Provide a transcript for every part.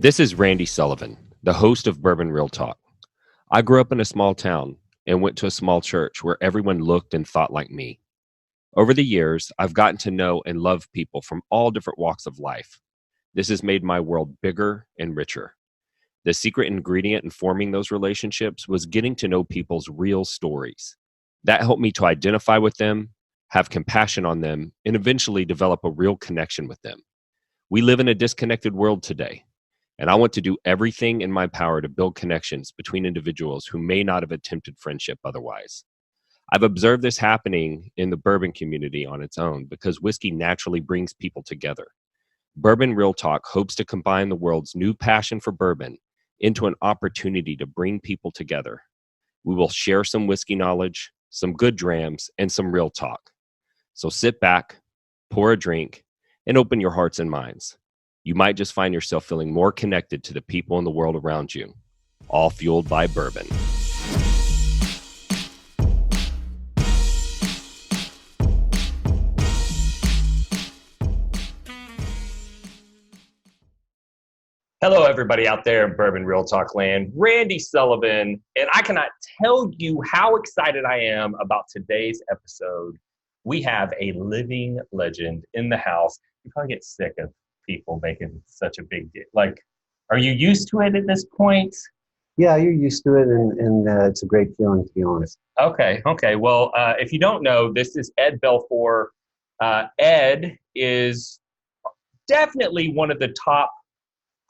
This is Randy Sullivan, the host of Bourbon Real Talk. I grew up in a small town and went to a small church where everyone looked and thought like me. Over the years, I've gotten to know and love people from all different walks of life. This has made my world bigger and richer. The secret ingredient in forming those relationships was getting to know people's real stories. That helped me to identify with them, have compassion on them, and eventually develop a real connection with them. We live in a disconnected world today, and I want to do everything in my power to build connections between individuals who may not have attempted friendship otherwise. I've observed this happening in the bourbon community on its own because whiskey naturally brings people together. Bourbon Real Talk hopes to combine the world's new passion for bourbon into an opportunity to bring people together. We will share some whiskey knowledge, some good drams, and some real talk. So sit back, pour a drink, and open your hearts and minds. You might just find yourself feeling more connected to the people in the world around you, all fueled by bourbon. Hello, everybody out there in Bourbon Real Talk land. Randy Sullivan, and I cannot tell you how excited I am about today's episode. We have a living legend in the house. You probably get sick of people making such a big deal. Like, are you used to it at this point? Yeah, you're used to it, and it's a great feeling, to be honest. Okay. Well, if you don't know, this is Ed Belfour. Ed is definitely one of the top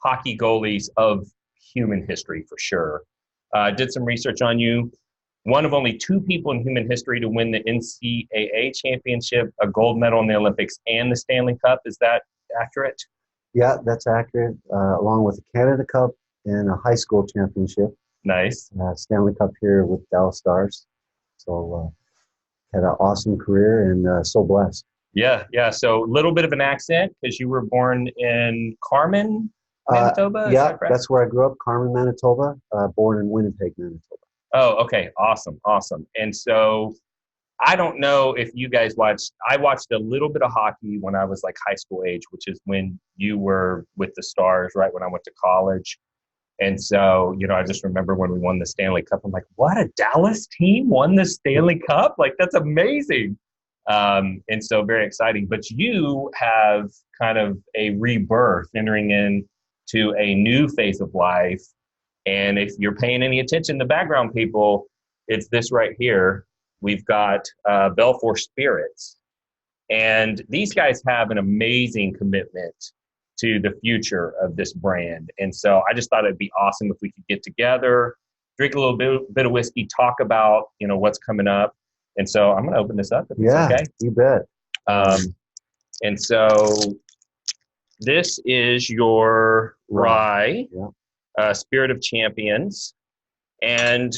hockey goalies of human history, for sure. Did some research on you. One of only two people in human history to win the NCAA championship, a gold medal in the Olympics, and the Stanley Cup. Is that accurate? Yeah, that's accurate, along with the Canada Cup and a high school championship. Nice. Stanley Cup here with Dallas Stars. So had an awesome career and so blessed. Yeah. So a little bit of an accent because you were born in Carmen, Manitoba? Yeah, that's where I grew up, Carmen, Manitoba, born in Winnipeg, Manitoba. Oh, okay. Awesome. And so I don't know if you guys I watched a little bit of hockey when I was like high school age, which is when you were with the Stars, right? When I went to college. And so, I just remember when we won the Stanley Cup, I'm like, what, a Dallas team won the Stanley Cup? Like, that's amazing. And so very exciting. But you have kind of a rebirth entering into a new phase of life. And if you're paying any attention to background people, it's this right here. We've got Belfour Spirits. And these guys have an amazing commitment to the future of this brand. And so I just thought it'd be awesome if we could get together, drink a little bit of whiskey, talk about, what's coming up. And so I'm going to open this up if it's okay. You bet. And so this is your rye. Spirit of Champions, and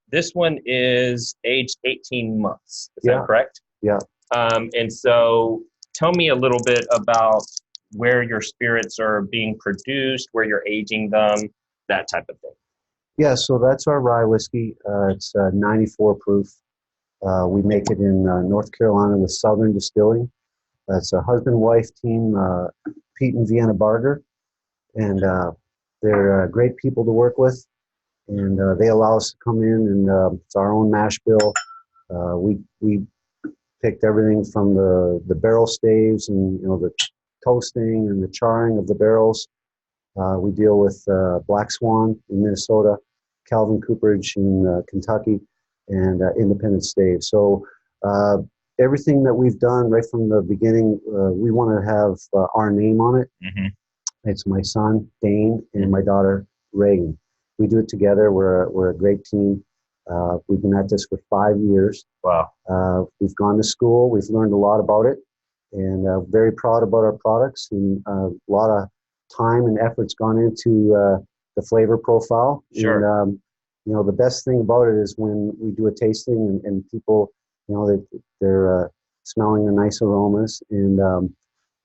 this one is aged 18 months. Is that correct? Yeah. And so tell me a little bit about where your spirits are being produced, where you're aging them, that type of thing. Yeah, so that's our rye whiskey. It's 94 proof. We make it in North Carolina with Southern Distillery. It's a husband-wife team, Pete and Vienna Barger, and they're great people to work with, and they allow us to come in, and it's our own mash bill. We picked everything from the barrel staves and the toasting and the charring of the barrels. We deal with Black Swan in Minnesota, Calvin Cooperage in Kentucky, and Independent Stave. So everything that we've done right from the beginning, we want to have our name on it. Mm-hmm. It's my son, Dayn, and my daughter, Reaghan. We do it together. We're a great team. We've been at this for 5 years. Wow. We've gone to school. We've learned a lot about it, and very proud about our products. And a lot of time and effort's gone into the flavor profile. Sure. And, the best thing about it is when we do a tasting and people, they're smelling the nice aromas, and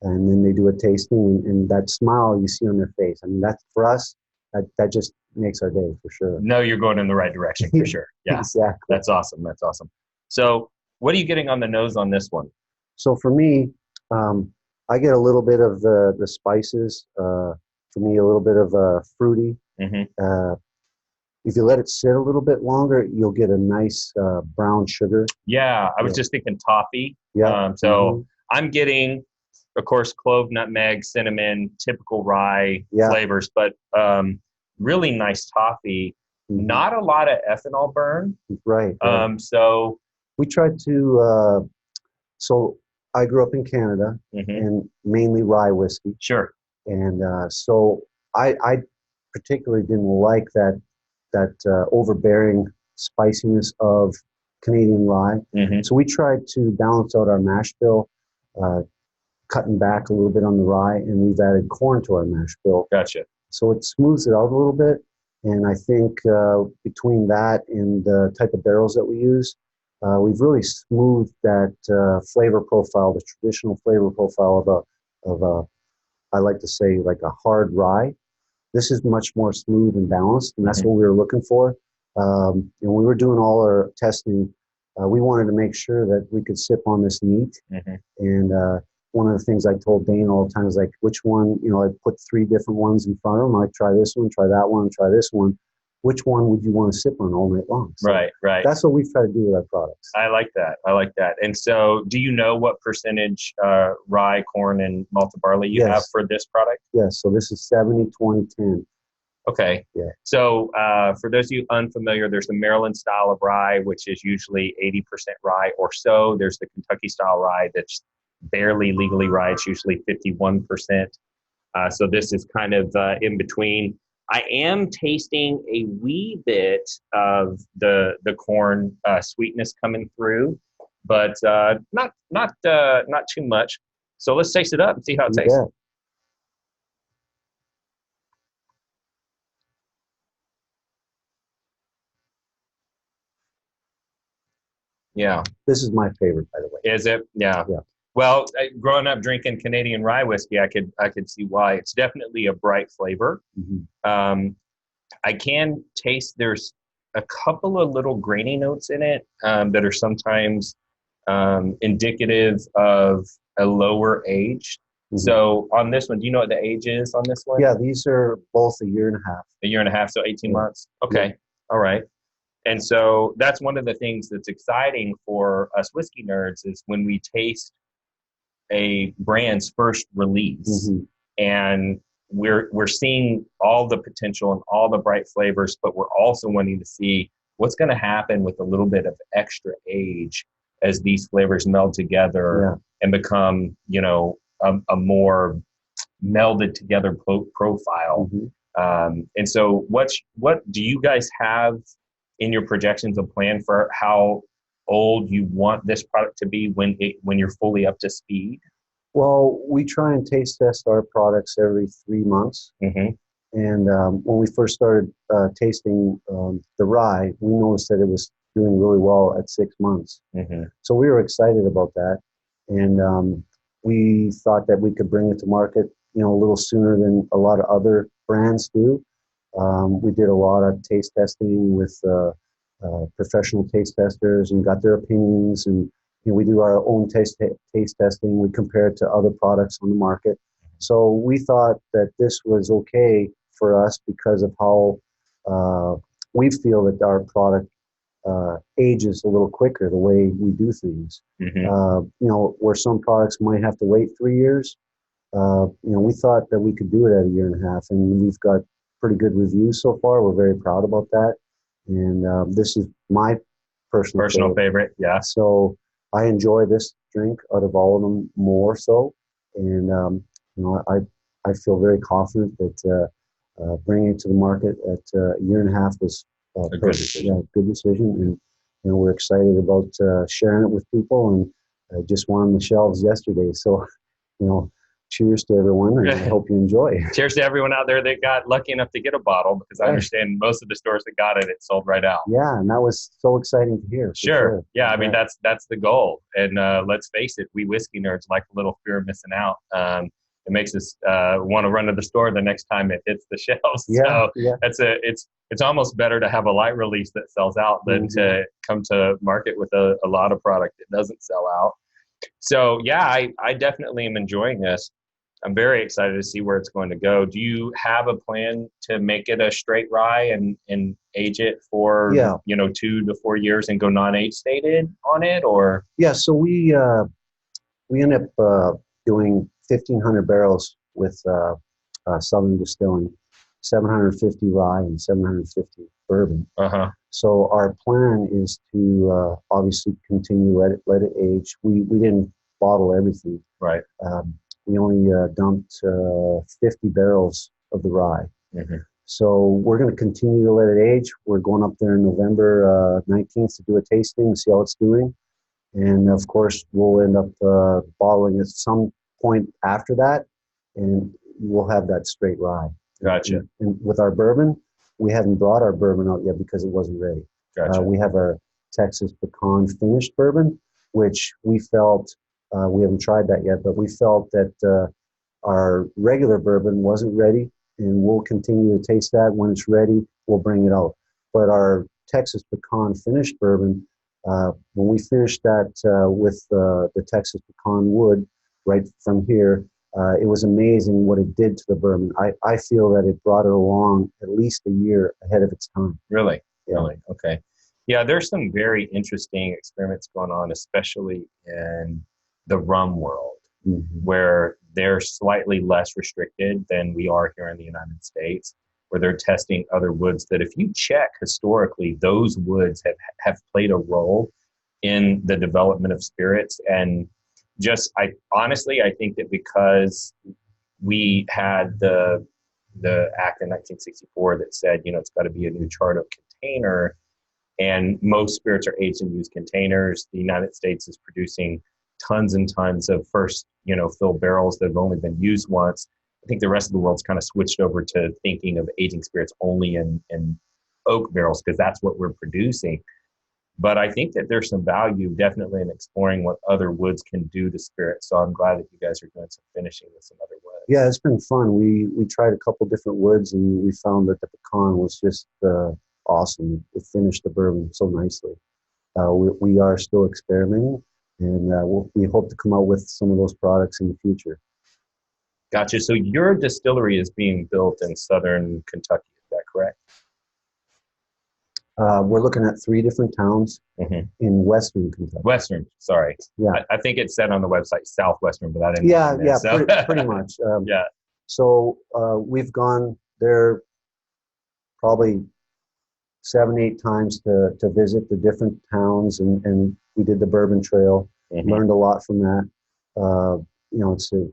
then they do a tasting, and that smile you see on their face. I mean, that for us, that just makes our day for sure. No, you're going in the right direction for sure. Yeah, exactly. That's awesome. So what are you getting on the nose on this one? So for me, I get a little bit of the spices for me, a little bit of fruity. If you let it sit a little bit longer, you'll get a nice brown sugar. Yeah, I was just thinking toffee. Yeah. I'm getting, of course, clove, nutmeg, cinnamon, typical rye flavors, but really nice toffee. Not a lot of ethanol burn. Right. So we tried to. So I grew up in Canada and mainly rye whiskey. Sure. And so I particularly didn't like that overbearing spiciness of Canadian rye. So we tried to balance out our mash bill, cutting back a little bit on the rye, and we've added corn to our mash bill. Gotcha. So it smooths it out a little bit. And I think between that and the type of barrels that we use, we've really smoothed that flavor profile, the traditional flavor profile of a, I like to say, like a hard rye. This is much more smooth and balanced, and that's what we were looking for. And when we were doing all our testing, we wanted to make sure that we could sip on this neat. And one of the things I told Dayn all the time is like, which one, I put 3 different ones in front of him. I try this one, try that one, try this one. Which one would you want to sip on all night long? So right. That's what we've tried to do with our products. I like that. And so do you know what percentage rye, corn, and malted barley you have for this product? Yes. So this is 70, 20, 10. Okay. Yeah. So for those of you unfamiliar, there's the Maryland style of rye, which is usually 80% rye or so. There's the Kentucky style rye that's barely legally rye. It's usually 51%. So this is kind of in between. I am tasting a wee bit of the corn sweetness coming through, but not too much. So let's taste it up and see how it tastes. Yeah. This is my favorite, by the way. Is it? Yeah. Yeah. Well, growing up drinking Canadian rye whiskey, I could see why. It's definitely a bright flavor. I can taste there's a couple of little grainy notes in it that are sometimes indicative of a lower age. So on this one, do you know what the age is on this one? Yeah, these are both a year and a half. A year and a half, so 18 months. Okay. All right. And so that's one of the things that's exciting for us whiskey nerds is when we taste a brand's first release and we're seeing all the potential and all the bright flavors, but we're also wanting to see what's going to happen with a little bit of extra age as these flavors meld together and become, a more melded together profile. And so what do you guys have in your projections of plan for how old you want this product to be when you're fully up to speed? Well, we try and taste test our products every 3 months. And when we first started tasting the rye, we noticed that it was doing really well at 6 months. So we were excited about that. And we thought that we could bring it to market, a little sooner than a lot of other brands do. We did a lot of taste testing with professional taste testers and got their opinions. And we do our own taste testing. We compare it to other products on the market. So we thought that this was okay for us because of how we feel that our product ages a little quicker the way we do things. Where some products might have to wait 3 years. We thought that we could do it at a year and a half, and we've got pretty good reviews so far. We're very proud about that. And this is my personal favorite. Yeah. So I enjoy this drink out of all of them more so. And, I feel very confident that bringing it to the market at a year and a half was a good decision. Yeah, good decision. And we're excited about sharing it with people. And I just won on the shelves yesterday. So, cheers to everyone, and I hope you enjoy. Cheers to everyone out there that got lucky enough to get a bottle, because I understand most of the stores that got it sold right out. Yeah, and that was so exciting to hear. Sure. Yeah, I mean, that's the goal. And let's face it, we whiskey nerds like a little fear of missing out. It makes us want to run to the store the next time it hits the shelves. So it's almost better to have a light release that sells out than to come to market with a lot of product that doesn't sell out. So yeah, I definitely am enjoying this. I'm very excited to see where it's going to go. Do you have a plan to make it a straight rye and age it for 2 to 4 years and go non-age stated on it, or? Yeah, so we end up doing 1,500 barrels with Southern Distilling, 750 rye and 750 bourbon. So our plan is to obviously continue let it age. We didn't bottle everything. Right. We only dumped 50 barrels of the rye. So we're going to continue to let it age. We're going up there in November 19th to do a tasting and see how it's doing. And of course, we'll end up bottling at some point after that, and we'll have that straight rye. Gotcha. And with our bourbon, we haven't brought our bourbon out yet because it wasn't ready. Gotcha. We have our Texas pecan finished bourbon, which we felt, we haven't tried that yet, but we felt that our regular bourbon wasn't ready, and we'll continue to taste that. When it's ready, we'll bring it out. But our Texas pecan finished bourbon, when we finished that with the Texas pecan wood right from here, it was amazing what it did to the bourbon. I feel that it brought it along at least a year ahead of its time. Really? Yeah. Really? Okay. Yeah, there's some very interesting experiments going on, especially in the rum world, where they're slightly less restricted than we are here in the United States, where they're testing other woods that, if you check historically, those woods have played a role in the development of spirits. And I think that because we had the act in 1964 that said, it's got to be a new chart of container, and most spirits are aged in used containers. The United States is producing tons and tons of first, fill barrels that have only been used once. I think the rest of the world's kind of switched over to thinking of aging spirits only in oak barrels because that's what we're producing. But I think that there's some value definitely in exploring what other woods can do to spirits. So I'm glad that you guys are doing some finishing with some other woods. Yeah, it's been fun. We tried a couple different woods, and we found that the pecan was just awesome. It finished the bourbon so nicely. We are still experimenting, and we hope to come out with some of those products in the future. Gotcha. So your distillery is being built in southern Kentucky, is that correct? We're looking at 3 different towns in western Kentucky. Western, sorry. Yeah. I think it said on the website southwestern, but I didn't know. Yeah, so. pretty much. Yeah. So we've gone there probably 7-8 times to visit the different towns, and we did the Bourbon Trail, learned a lot from that.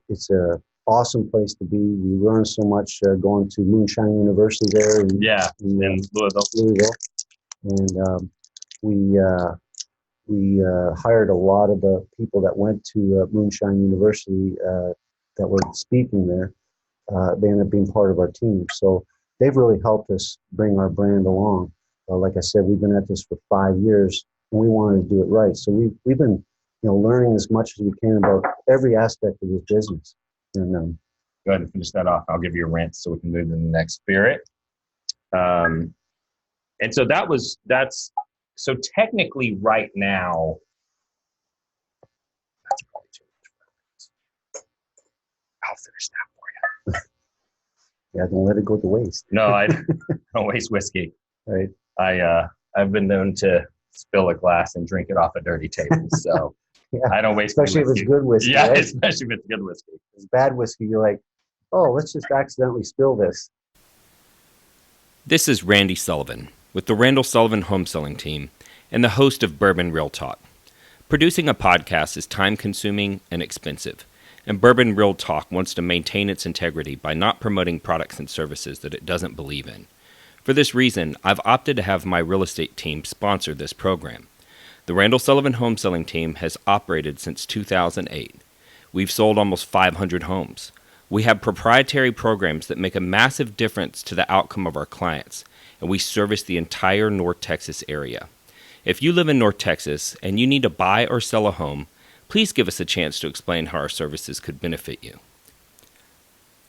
It's a awesome place to be. We learned so much going to Moonshine University there in Louisville. And we hired a lot of the people that went to Moonshine University that were speaking there. They ended up being part of our team. So they've really helped us bring our brand along. Like I said, we've been at this for 5 years, and we wanted to do it right. So we've been learning as much as we can about every aspect of this business. And go ahead and finish that off. I'll give you a rinse so we can move to the next spirit. And so so technically right now, that's probably too much. I'll finish that for you. Yeah, don't let it go to waste. No, I don't waste whiskey. Right. I've been known to spill a glass and drink it off a dirty table. So yeah. I don't waste especially if it's good whiskey. Yeah, right? Especially if it's good whiskey. If it's bad whiskey, you're like, oh, let's just accidentally spill this. This is Randy Sullivan with the Randall Sullivan Home Selling Team and the host of Bourbon Real Talk. Producing a podcast is time-consuming and expensive, and Bourbon Real Talk wants to maintain its integrity by not promoting products and services that it doesn't believe in. For this reason, I've opted to have my real estate team sponsor this program. The Randall Sullivan Home Selling Team has operated since 2008. We've sold almost 500 homes. We have proprietary programs that make a massive difference to the outcome of our clients, and we service the entire North Texas area. If you live in North Texas and you need to buy or sell a home, please give us a chance to explain how our services could benefit you.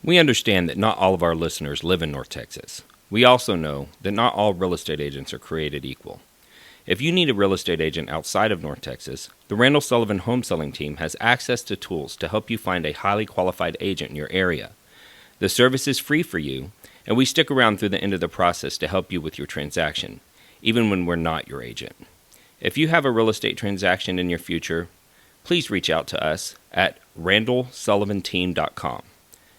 We understand that not all of our listeners live in North Texas. We also know that not all real estate agents are created equal. If you need a real estate agent outside of North Texas, the Randall Sullivan Home Selling Team has access to tools to help you find a highly qualified agent in your area. The service is free for you, and we stick around through the end of the process to help you with your transaction, even when we're not your agent. If you have a real estate transaction in your future, please reach out to us at randallsullivanteam.com,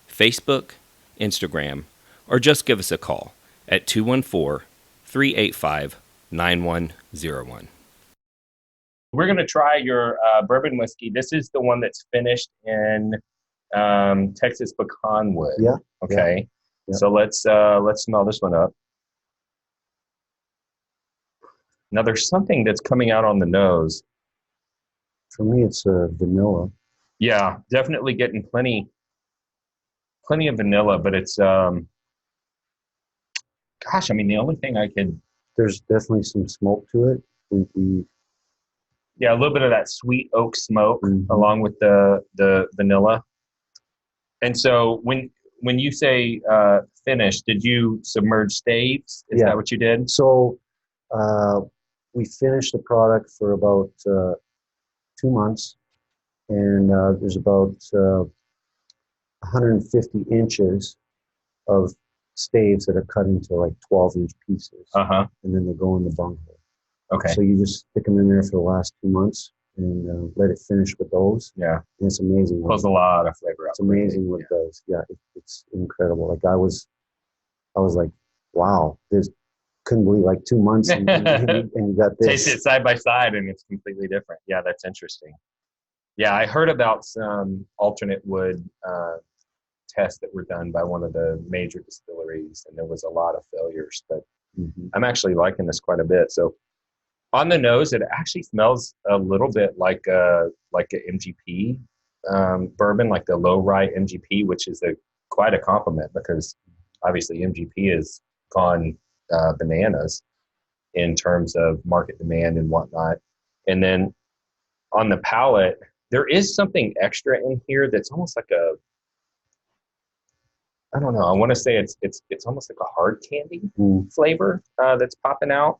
Facebook, Instagram, or just give us a call at 214-385-9101. We're going to try your bourbon whiskey. This is the one that's finished in Texas pecan wood. Yeah. Okay. Yeah. So let's smell this one up. Now there's something that's coming out on the nose. For me, it's vanilla. Yeah, definitely getting plenty of vanilla, but it's gosh, I mean, the only thing There's definitely some smoke to it. Yeah, a little bit of that sweet oak smoke Mm-hmm. along with the vanilla. And so when you say finish, did you submerge staves? Is that what you did? So we finished the product for about 2 months, and there's about 150 inches of staves that are cut into like 12-inch pieces. Uh-huh. And then they go in the bunghole. Okay. So you just stick them in there for the last 2 months and let it finish with those. Yeah. And it's amazing. Pulls a lot of flavor out. It's amazing what it does. Yeah, it's incredible. Like I was like, wow, this couldn't believe like 2 months and you got this. Taste it side by side and it's completely different. Yeah, that's interesting. Yeah, I heard about some alternate wood tests that were done by one of the major distilleries, and there was a lot of failures. But I'm actually liking this quite a bit. So on the nose, it actually smells a little bit like a MGP bourbon, like the low rye MGP, which is quite a compliment because obviously MGP has gone bananas in terms of market demand and whatnot. And then on the palate, there is something extra in here that's almost like I don't know. I want to say it's almost like a hard candy flavor that's popping out.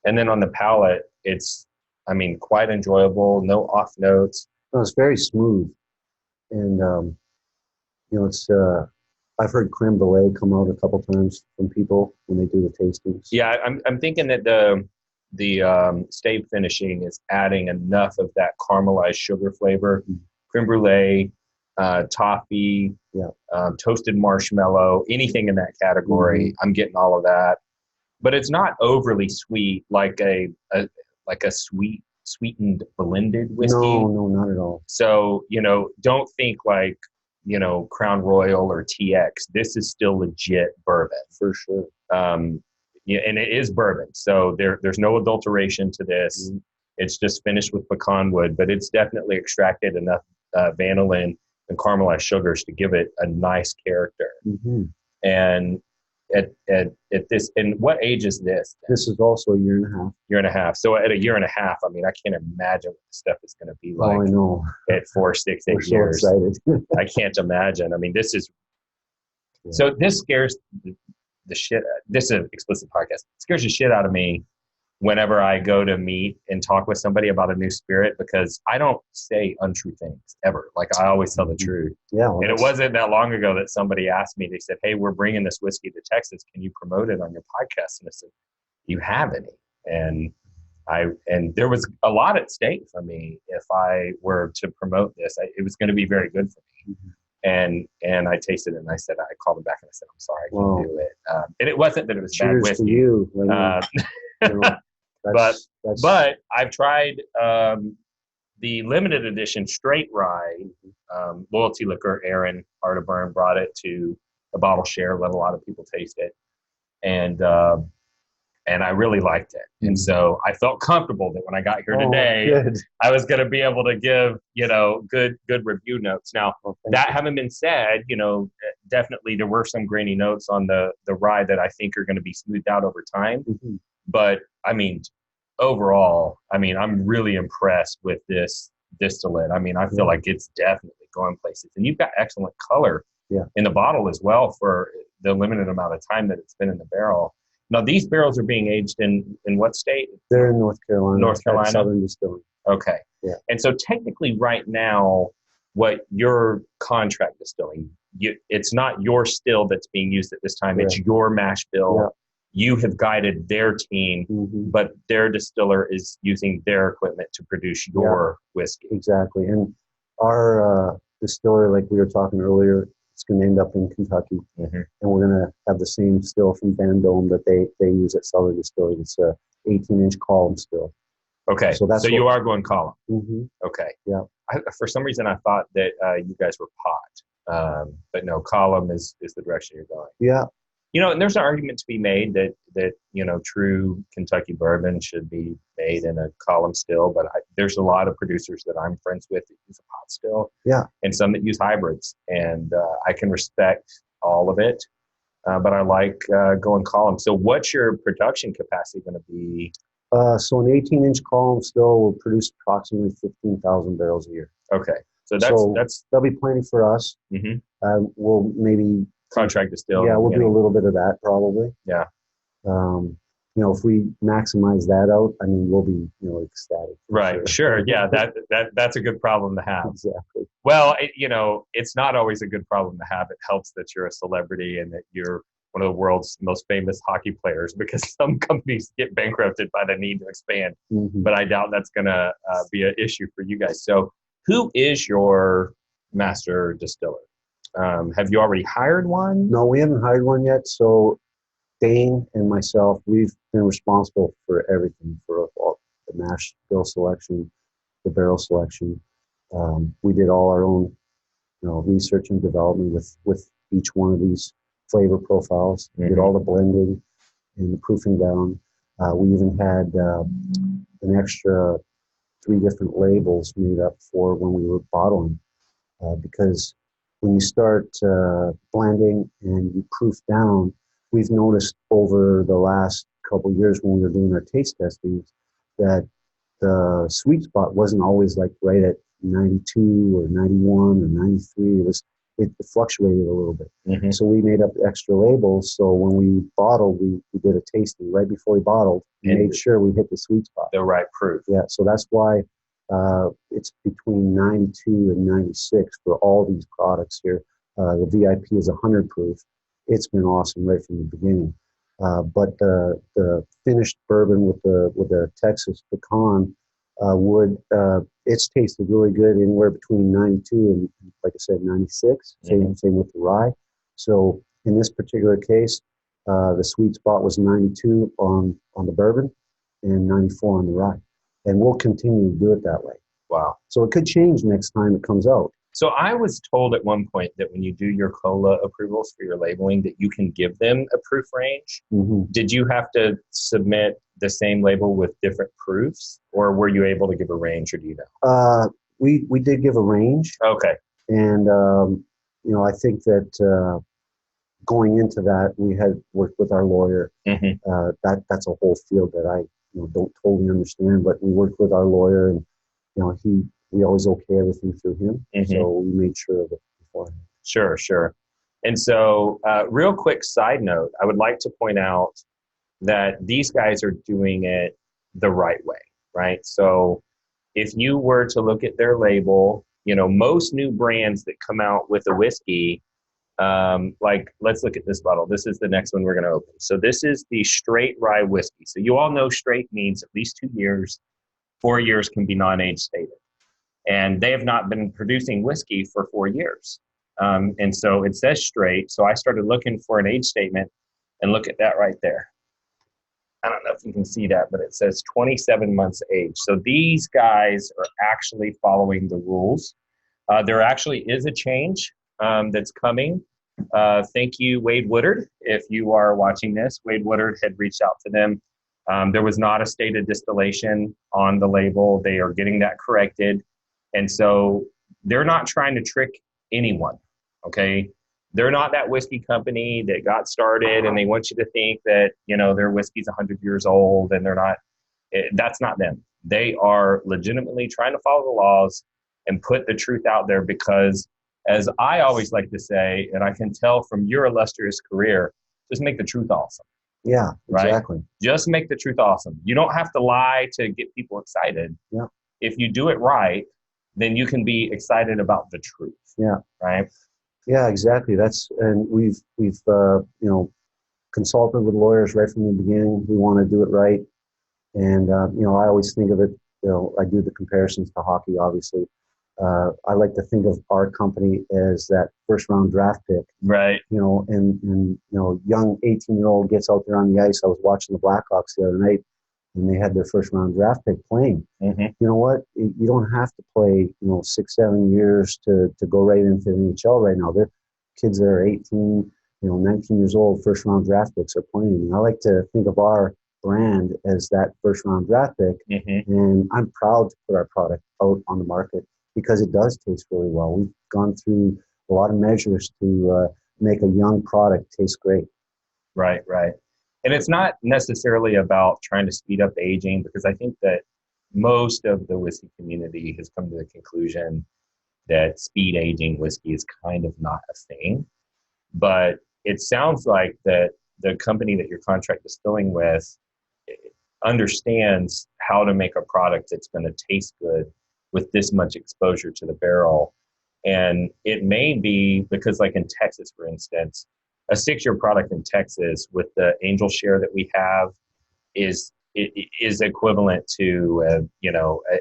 And then on the palate, it's, I mean, quite enjoyable. No off notes. No, it's very smooth, and it's. I've heard creme brulee come out a couple times from people when they do the tastings. Yeah, I'm thinking that the stave finishing is adding enough of that caramelized sugar flavor, creme brulee, toffee, toasted marshmallow, anything in that category. I'm getting all of that, but it's not overly sweet like a sweetened blended whiskey. No, not at all. So don't think like Crown Royal or TX. This is still legit bourbon For sure. and it is bourbon. So there's no adulteration to this. It's just finished with pecan wood, but it's definitely extracted enough vanillin and caramelized sugars to give it a nice character. And at this, and what age is this? This is also a year and a half. Year and a half. So at a year and a half, I mean, I can't imagine what this stuff is going to be like. Oh, I know. At 4, 6, 8 We're years. so excited. I can't imagine. I mean, this is so. This scares the shit. This is an explicit podcast. It scares the shit out of me whenever I go to meet and talk with somebody about a new spirit, because I don't say untrue things ever. Like I always tell the truth. Yeah. Well, and it wasn't that long ago that somebody asked me, they said, "Hey, we're bringing this whiskey to Texas. Can you promote it on your podcast?" And I said, "Do you have any?" And there was a lot at stake for me if I were to promote this. It was going to be very good for me. And I tasted it and I said, I called him back and I said, "I'm sorry, I can't do it." And it wasn't that it was cheers bad whiskey. to you. But I've tried the limited edition straight rye loyalty liquor. Aaron Arterburn brought it to a bottle share, let a lot of people taste it, and I really liked it. And so I felt comfortable that when I got here today, I was going to be able to give good review notes. Now that having been said, definitely there were some grainy notes on the rye that I think are going to be smoothed out over time. But I mean, overall, I'm really impressed with this distillate. I mean, I feel like it's definitely going places, and you've got excellent color in the bottle as well for the limited amount of time that it's been in the barrel. Now, these barrels are being aged in what state? They're in North Carolina. North Carolina? Southern Distillery. Okay. Yeah. And so technically right now, what your contract distilling, it's not your still that's being used at this time. It's your mash bill. Yeah. You have guided their team, but their distiller is using their equipment to produce your whiskey. Exactly. And our distillery, like we were talking earlier, it's going to end up in Kentucky. And we're going to have the same still from Van Dome that they use at Southern Distillery. It's a 18-inch column still. Okay. So you are going column. Okay. Yeah. For some reason, I thought that you guys were pot. But no, column is the direction you're going. Yeah. You know, and there's an argument to be made that you know, true Kentucky bourbon should be made in a column still, but there's a lot of producers that I'm friends with that use a pot still, and some that use hybrids, and I can respect all of it, but I like going column. So, what's your production capacity going to be? So an 18-inch column still will produce approximately 15,000 barrels a year. Okay, so that's that'll be plenty for us. We'll maybe contract distill. Yeah, we'll do a little bit of that probably. Yeah. You know, if we maximize that out, I mean, we'll be, you know, ecstatic. Right. Sure. Yeah. That's a good problem to have. Exactly. Well, you know, it's not always a good problem to have. It helps that you're a celebrity and that you're one of the world's most famous hockey players, because some companies get bankrupted by the need to expand. But I doubt that's going to be an issue for you guys. So who is your master distiller? Have you already hired one? No, we haven't hired one yet. So Dayn and myself, we've been responsible for everything, for all the mash bill selection, the barrel selection. We did all our own, you know, research and development with each one of these flavor profiles. We did all the blending and the proofing down. We even had an extra 3 different labels made up for when we were bottling, because when you start blending and you proof down, we've noticed over the last couple of years when we were doing our taste testings that the sweet spot wasn't always like right at 92 or 91 or 93. It fluctuated a little bit. So we made up extra labels. So when we bottled, we did a tasting right before we bottled and made sure we hit the sweet spot. The right proof. Yeah. So that's why it's between 92 and 96 for all these products here. The VIP is 100 proof. It's been awesome right from the beginning. But the finished bourbon with the Texas pecan wood, it's tasted really good anywhere between 92 and, like I said, 96. Same with the rye. So in this particular case, the sweet spot was 92 on the bourbon and 94 on the rye. And we'll continue to do it that way. Wow. So it could change next time it comes out. So I was told at one point that when you do your COLA approvals for your labeling, that you can give them a proof range. Did you have to submit the same label with different proofs, or were you able to give a range, or do you know? We did give a range. Okay. And, you know, I think that going into that, we had worked with our lawyer. That's a whole field that I don't totally understand, but we worked with our lawyer, and, you know, we always okay everything through him. So we made sure of it beforehand. Sure. And so, real quick side note, I would like to point out that these guys are doing it the right way, right? So if you were to look at their label, you know, most new brands that come out with a whiskey, like, let's look at this bottle. This is the next one we're going to open. So this is the straight rye whiskey. So you all know straight means at least 2 years. 4 years can be non-age stated. And they have not been producing whiskey for 4 years. And so it says straight. So I started looking for an age statement, and look at that right there. I don't know if you can see that, but it says 27 months age. So these guys are actually following the rules. There actually is a change that's coming. Thank you, Wade Woodard. If you are watching this, Wade Woodard had reached out to them. There was not a stated distillation on the label. They are getting that corrected. And so they're not trying to trick anyone, okay? They're not that whiskey company that got started and they want you to think that, you know, their whiskey's 100 years old, and they're not. That's not them. They are legitimately trying to follow the laws and put the truth out there because, as I always like to say, and I can tell from your illustrious career, just make the truth awesome. Yeah, right? exactly. Just make the truth awesome. You don't have to lie to get people excited. Yeah. If you do it right, then you can be excited about the truth. Yeah. Right. Yeah, exactly. And we've consulted with lawyers right from the beginning. We want to do it right. And, I always think of it, I do the comparisons to hockey, obviously. I like to think of our company as that first round draft pick. Right. And young 18-year-old gets out there on the ice. I was watching the Blackhawks the other night, and they had their first round draft pick playing. Mm-hmm. You know what? You don't have to play, 6, 7 years to go right into the NHL right now. They're kids that are 18, 19 years old, first round draft picks are playing. And I like to think of our brand as that first round draft pick. Mm-hmm. And I'm proud to put our product out on the market because it does taste really well. We've gone through a lot of measures to make a young product taste great. Right, right. And it's not necessarily about trying to speed up aging, because I think that most of the whiskey community has come to the conclusion that speed aging whiskey is kind of not a thing. But it sounds like that the company that you're contract distilling with understands how to make a product that's going to taste good with this much exposure to the barrel. And it may be because, like in Texas, for instance, a 6-year product in Texas with the angel share that we have is equivalent to an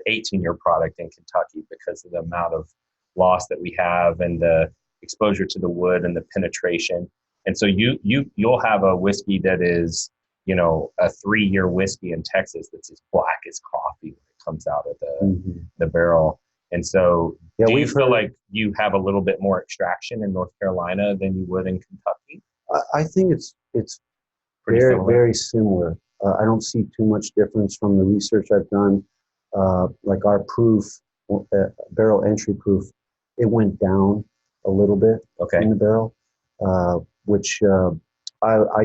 18-year product in Kentucky because of the amount of loss that we have and the exposure to the wood and the penetration. And so you'll have a whiskey that is, a 3-year whiskey in Texas that's as black as coffee when it comes out of the barrel. And so do you feel like you have a little bit more extraction in North Carolina than you would in Kentucky? I think it's Pretty very, similar. very similar. I don't see too much difference from the research I've done. Like our proof, barrel entry proof, it went down a little bit in the barrel, which I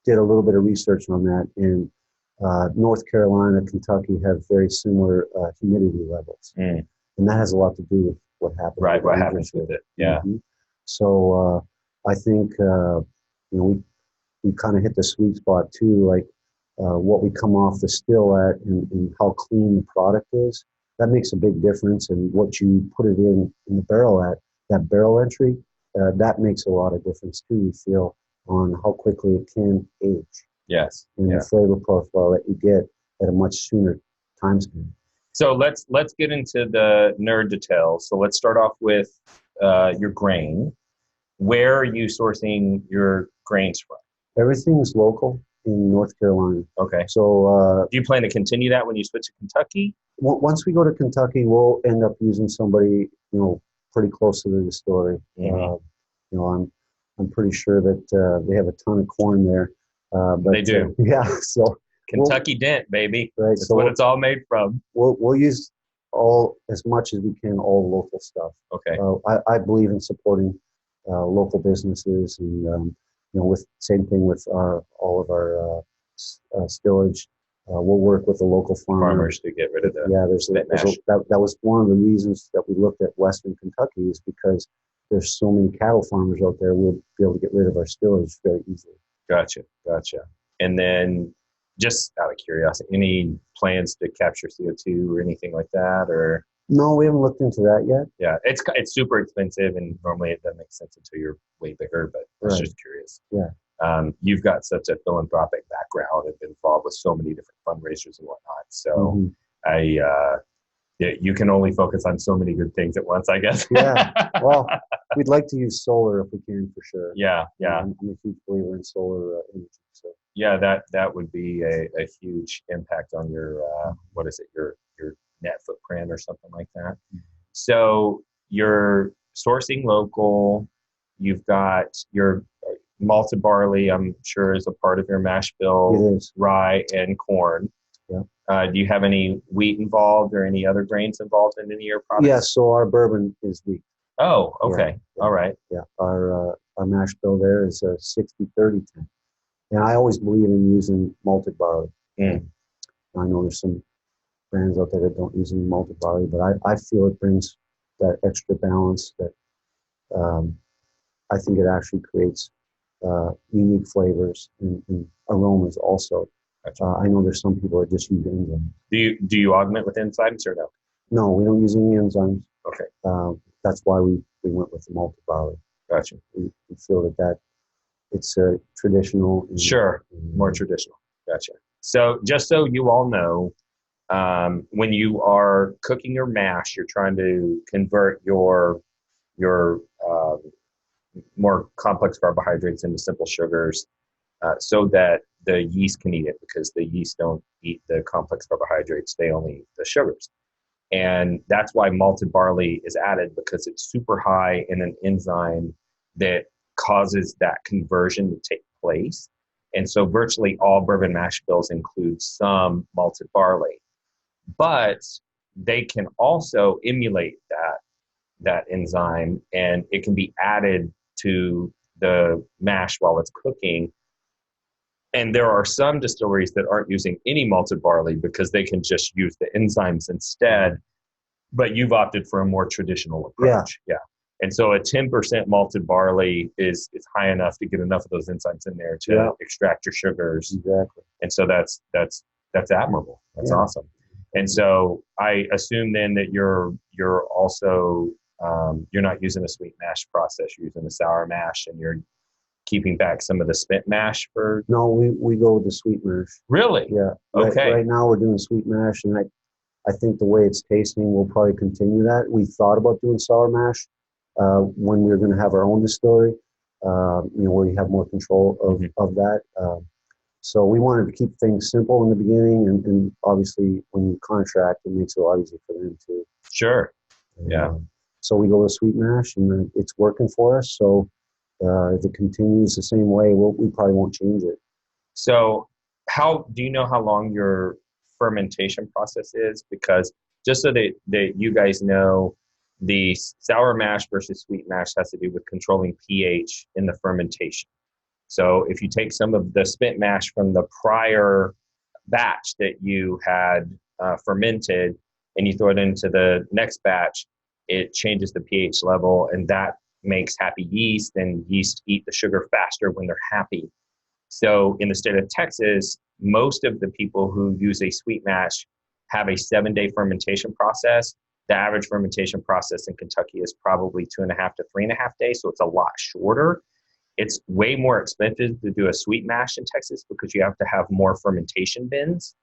did a little bit of research on that. And North Carolina, Kentucky have very similar humidity levels. And that has a lot to do with what happens. Right, what happens with it. Yeah. Mm-hmm. So I think, we kind of hit the sweet spot too, like what we come off the still at and how clean the product is. That makes a big difference. And what you put it in the barrel at, that barrel entry, that makes a lot of difference too, we feel, on how quickly it can age. Yes. And the flavor profile that you get at a much sooner time span. So let's get into the nerd details. So let's start off with your grain. Where are you sourcing your grains from? Everything's local in North Carolina. Okay. So do you plan to continue that when you switch to Kentucky? Once we go to Kentucky, we'll end up using somebody, pretty close to the distillery. Mm-hmm. I'm pretty sure that they have a ton of corn there. But they do. Yeah. So Kentucky Dent, baby. Right. That's what it's all made from. We'll use as much as we can, all local stuff. Okay. I believe in supporting local businesses, and with same thing with all of our stillage. We'll work with the local farmers to get rid of that was one of the reasons that we looked at Western Kentucky, is because there's so many cattle farmers out there. We'll be able to get rid of our stillage very easily. Gotcha. And then, just out of curiosity, any plans to capture CO2 or anything like that, or? No, we haven't looked into that yet. Yeah, it's super expensive, and normally it doesn't make sense until you're way bigger. But I was just curious. Yeah. You've got such a philanthropic background and been involved with so many different fundraisers and whatnot. So you can only focus on so many good things at once, I guess. Yeah. Well, we'd like to use solar if we can, for sure. Yeah. I'm a huge believer in solar energy. So. Yeah, that would be a huge impact on your your net footprint or something like that. So you're sourcing local. You've got your malted barley, I'm sure, is a part of your mash bill, rye and corn. Yeah. Do you have any wheat involved or any other grains involved in any of your products? Yeah, so our bourbon is wheat. Oh, okay. Yeah. All right. Yeah, our mash bill there is a 60-30-10. And I always believe in using malted barley. I know there's some brands out there that don't use any malted barley, but I feel it brings that extra balance that I think it actually creates unique flavors and aromas also. Gotcha. I know there's some people that just use enzymes. Do you augment with enzymes or no? No, we don't use any enzymes. Okay. That's why we went with the malted barley. Gotcha. We feel that it's traditional. Sure, more traditional. Gotcha. So just so you all know, when you are cooking your mash, you're trying to convert your more complex carbohydrates into simple sugars, so that the yeast can eat it, because the yeast don't eat the complex carbohydrates; they only eat the sugars. And that's why malted barley is added, because it's super high in an enzyme that causes that conversion to take place. And so virtually all bourbon mash bills include some malted barley, but they can also emulate that enzyme, and it can be added to the mash while it's cooking. And there are some distilleries that aren't using any malted barley because they can just use the enzymes instead. But you've opted for a more traditional approach. Yeah. And so a 10% malted barley is high enough to get enough of those enzymes in there to extract your sugars. Exactly. And so that's admirable. That's awesome. And so I assume then that you're also you're not using a sweet mash process. You're using a sour mash, and you're keeping back some of the spent mash for. No, we go with the sweet mash. Really? Yeah. Okay. Right now we're doing sweet mash, and I think the way it's tasting, we'll probably continue that. We thought about doing sour mash when we were going to have our own distillery, where we have more control of that. So we wanted to keep things simple in the beginning, and obviously when you contract, it makes it a lot easier for them too. Sure. So we go with sweet mash, and it's working for us. So if it continues the same way, we probably won't change it. So do you know how long your fermentation process is? Because just so that you guys know, the sour mash versus sweet mash has to do with controlling pH in the fermentation. So if you take some of the spent mash from the prior batch that you had fermented, and you throw it into the next batch, it changes the pH level, and that makes happy yeast, and yeast eat the sugar faster when they're happy. So in the state of Texas, most of the people who use a sweet mash have a 7-day fermentation process. The average fermentation process in Kentucky is probably 2.5 to 3.5 days, so it's a lot shorter. It's way more expensive to do a sweet mash in Texas because you have to have more fermentation bins.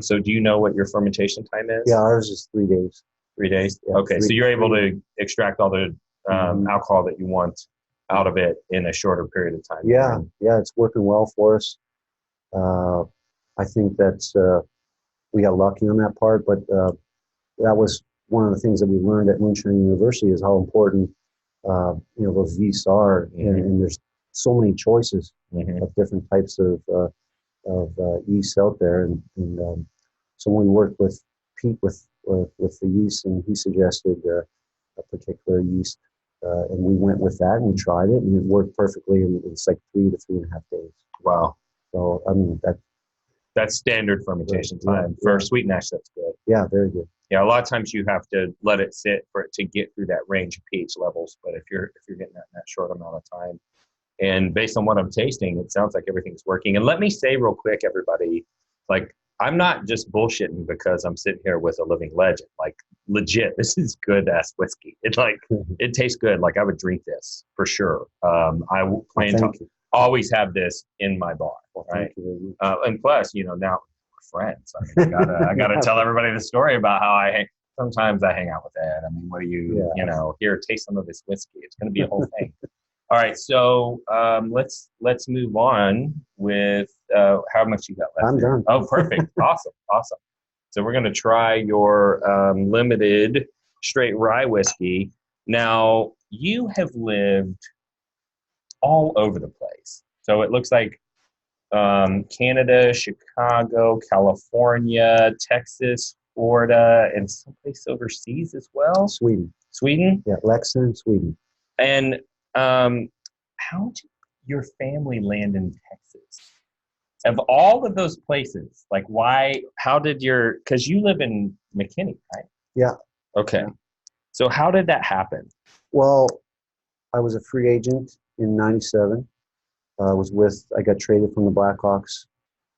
So do you know what your fermentation time is? Yeah, ours is 3 days. 3 days? Yeah, okay, so you're able to extract all the alcohol that you want out of it in a shorter period of time. Yeah, it's working well for us. I think that we got lucky on that part, but that was one of the things that we learned at Moonshine University, is how important those yeasts are, and there's so many choices of different types of yeast out there, and so when we worked with Pete with the yeast, and he suggested a particular yeast, and we went with that, and we tried it, and it worked perfectly, and it's like 3 to 3.5 days. Wow. So I mean that's standard fermentation time for sweet mash. That's good. Yeah, very good. Yeah, a lot of times you have to let it sit for it to get through that range of pH levels. But if you're getting that in that short amount of time, and based on what I'm tasting, it sounds like everything's working. And let me say real quick, everybody, like, I'm not just bullshitting because I'm sitting here with a living legend. Like, legit, this is good ass whiskey. It's like it tastes good. Like, I would drink this for sure. I plan to always have this in my bar, right? And plus, now we're friends. I mean, I gotta tell everybody the story about how sometimes I hang out with Ed. I mean, what do you here, taste some of this whiskey. It's going to be a whole thing. All right, so let's move on with how much you got left. I'm done. Oh, perfect. Awesome. So we're going to try your limited straight rye whiskey. Now, you have lived all over the place. So it looks like Canada, Chicago, California, Texas, Florida, and someplace overseas as well. Sweden? Yeah, Leksand, Sweden. And how did your family land in Texas? Of all of those places, like because you live in McKinney, right? Yeah. Okay. Yeah. So how did that happen? Well, I was a free agent in 97, I got traded from the Blackhawks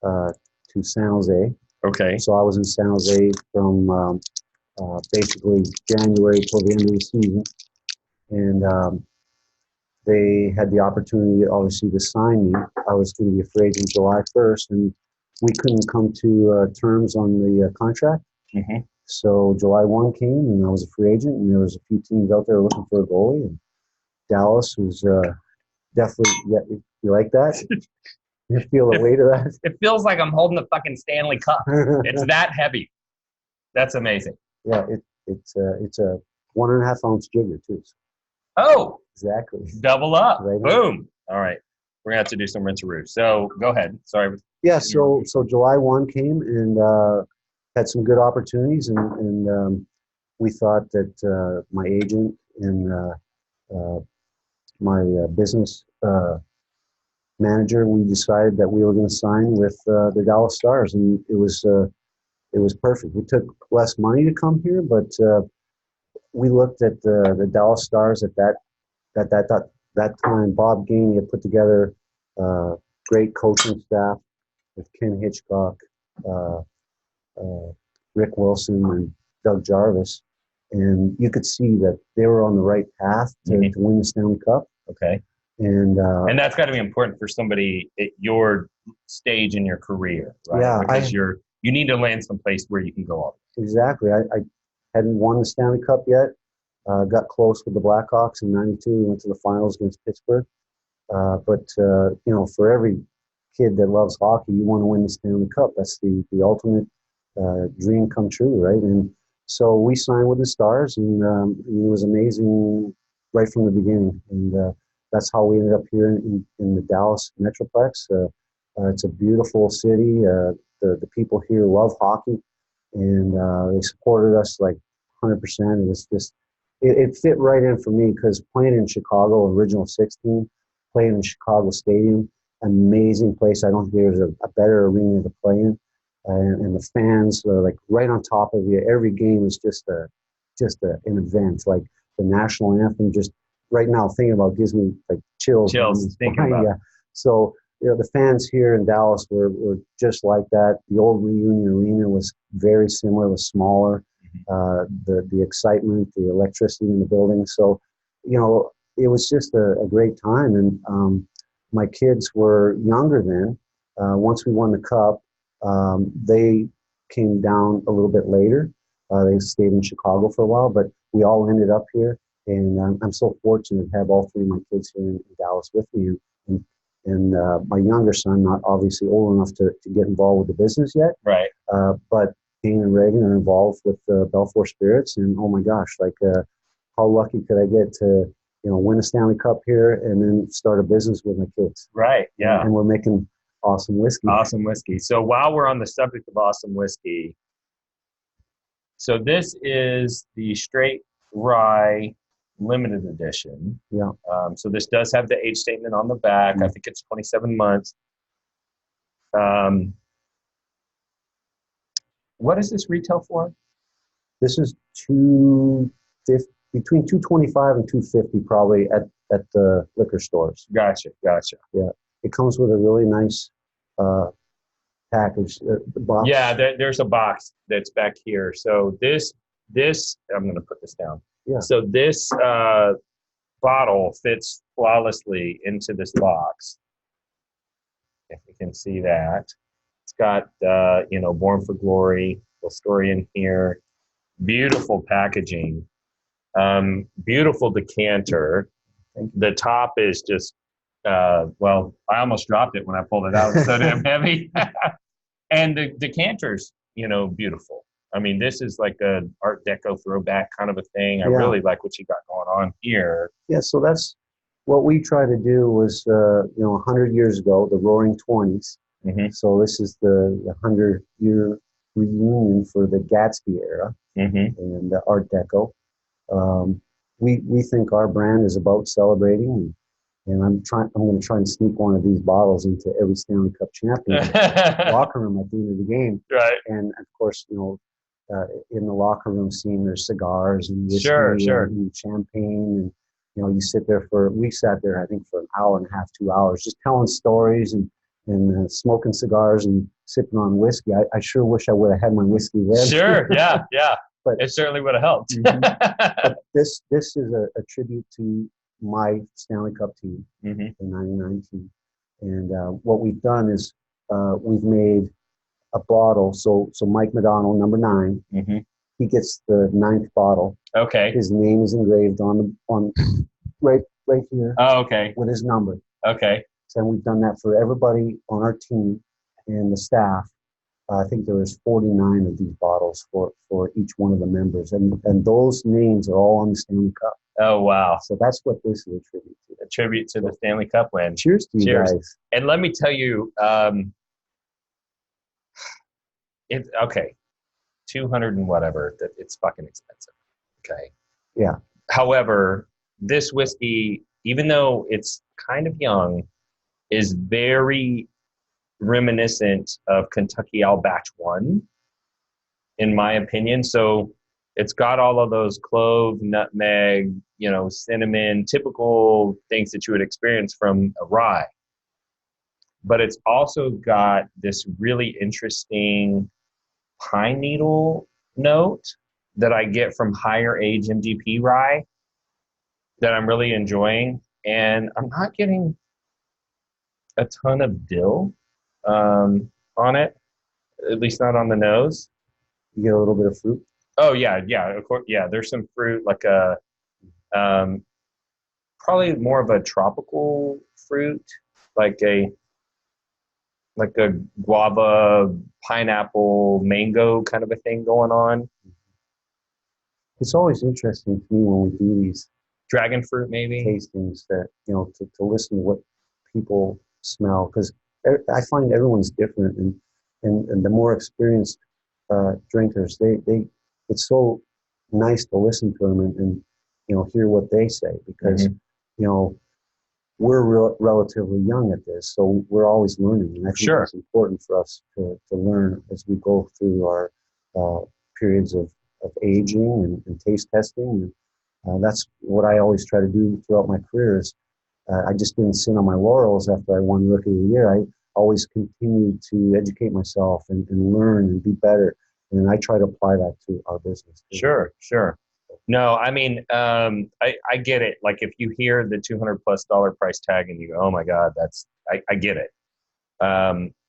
to San Jose. Okay. So I was in San Jose from basically January till the end of the season. And they had the opportunity, obviously, to sign me. I was going to be a free agent July 1st, and we couldn't come to terms on the contract. Mm-hmm. So July 1 came, and I was a free agent, and there was a few teams out there looking for a goalie. And Dallas was definitely, yeah, you like that? You feel the weight of that? It feels like I'm holding the fucking Stanley Cup. It's that heavy. That's amazing. Yeah, it's a 1.5 ounce jigger too. Oh, exactly. Double up. Right. Boom. All right. We're gonna have to do some rinse-a-roo. So go ahead. Sorry. Yeah. So July 1 came and had some good opportunities, and we thought that my agent and my business manager, we decided that we were going to sign with the Dallas Stars, and it was perfect. We took less money to come here, but we looked at the Dallas Stars at that time. Bob Gainey had put together great coaching staff with Ken Hitchcock, Rick Wilson, and Doug Jarvis, and you could see that they were on the right path to win the Stanley Cup. Okay. And that's got to be important for somebody at your stage in your career, right? Yeah, because you need to land someplace where you can go all. Exactly. I hadn't won the Stanley Cup yet. Got close with the Blackhawks in '92. We went to the finals against Pittsburgh. But for every kid that loves hockey, you want to win the Stanley Cup. That's the ultimate dream come true, right? And so we signed with the Stars, and it was amazing right from the beginning. And that's how we ended up here in the Dallas Metroplex. It's a beautiful city. The people here love hockey, and they supported us like 100%. It was just, it fit right in for me because playing in Chicago, original 16, playing in Chicago Stadium, amazing place. I don't think there's a better arena to play in. And the fans are like right on top of you. Every game is just an event. Like the national anthem, just right now thinking about gives me like chills. Thinking about. Yeah. So the fans here in Dallas were just like that. The old Reunion Arena was very similar, was smaller. The excitement, the electricity in the building. So, it was just a great time. And my kids were younger then. Once we won the cup, they came down a little bit later. They stayed in Chicago for a while, but we all ended up here. And I'm so fortunate to have all three of my kids here in Dallas with me. And my younger son, not obviously old enough to get involved with the business yet. Right. But Dayn and Reaghan are involved with Belfour Spirits. And oh my gosh, how lucky could I get to, win a Stanley Cup here and then start a business with my kids. Right. Yeah. And we're making awesome whiskey. Awesome whiskey. So while we're on the subject of awesome whiskey, so this is the straight rye limited edition. Yeah. So this does have the age statement on the back. I think it's 27 months. What is this retail for? This is between $225 and $250 probably at the liquor stores. Gotcha. Yeah. It comes with a really nice package. Box. Yeah, there's a box that's back here. So this I'm going to put this down. Yeah. So this bottle fits flawlessly into this box. If you can see that. It's got, Born for Glory, little story in here. Beautiful packaging. Beautiful decanter. The top is just, I almost dropped it when I pulled it out. It's so damn heavy. And the decanter's, beautiful. I mean, this is like an Art Deco throwback kind of a thing. I really like what you got going on here. Yeah, so that's what we tried to do was, 100 years ago, the Roaring 20s. Mm-hmm. So this is the 100-year reunion for the Gatsby era and the Art Deco. We think our brand is about celebrating, and I'm going to try and sneak one of these bottles into every Stanley Cup champion locker room at the end of the game. Right. And of course, in the locker room scene, there's cigars and whiskey sure. and champagne, you sit there we sat there, I think, for an hour and a half, 2 hours, just telling stories and smoking cigars and sipping on whiskey. I sure wish I would have had my whiskey then. Sure, yeah. But it certainly would have helped. But this is a tribute to my Stanley Cup team, the 99 team. And what we've done is we've made a bottle. So Mike McDonald, number 9, he gets the 9th bottle. Okay. His name is engraved on right here. Oh, okay. With his number. Okay. So we've done that for everybody on our team and the staff. I think there was 49 of these bottles for each one of the members, and those names are all on the Stanley Cup. Oh, wow. So that's what this is a tribute to. A tribute to the Stanley Cup win. Cheers to you guys. And let me tell you, it's okay, 200 and whatever, that it's fucking expensive. Okay. Yeah. However, this whiskey, even though it's kind of young, is very reminiscent of Kentucky Owl Batch 1, in my opinion. So it's got all of those clove, nutmeg, cinnamon, typical things that you would experience from a rye. But it's also got this really interesting pine needle note that I get from higher age MGP rye that I'm really enjoying. And I'm not getting a ton of dill on it, at least not on the nose. You get a little bit of fruit? Oh, yeah, of course. Yeah, there's some fruit, like a probably more of a tropical fruit, like a guava, pineapple, mango kind of a thing going on. It's always interesting to me when we do these dragon fruit, maybe tastings, that to listen to what people smell, because I find everyone's different, and the more experienced drinkers, they it's so nice to listen to them and hear what they say, because we're relatively young at this, so we're always learning, and I think it's important for us to learn as we go through our periods of aging and taste testing. And that's what I always try to do throughout my career. Is I just didn't sit on my laurels after I won Rookie of the Year. I always continued to educate myself and learn and be better, and I try to apply that to our business too. Sure. No, I mean, I get it. Like, if you hear the $200+ price tag and you go, oh my God, I get it.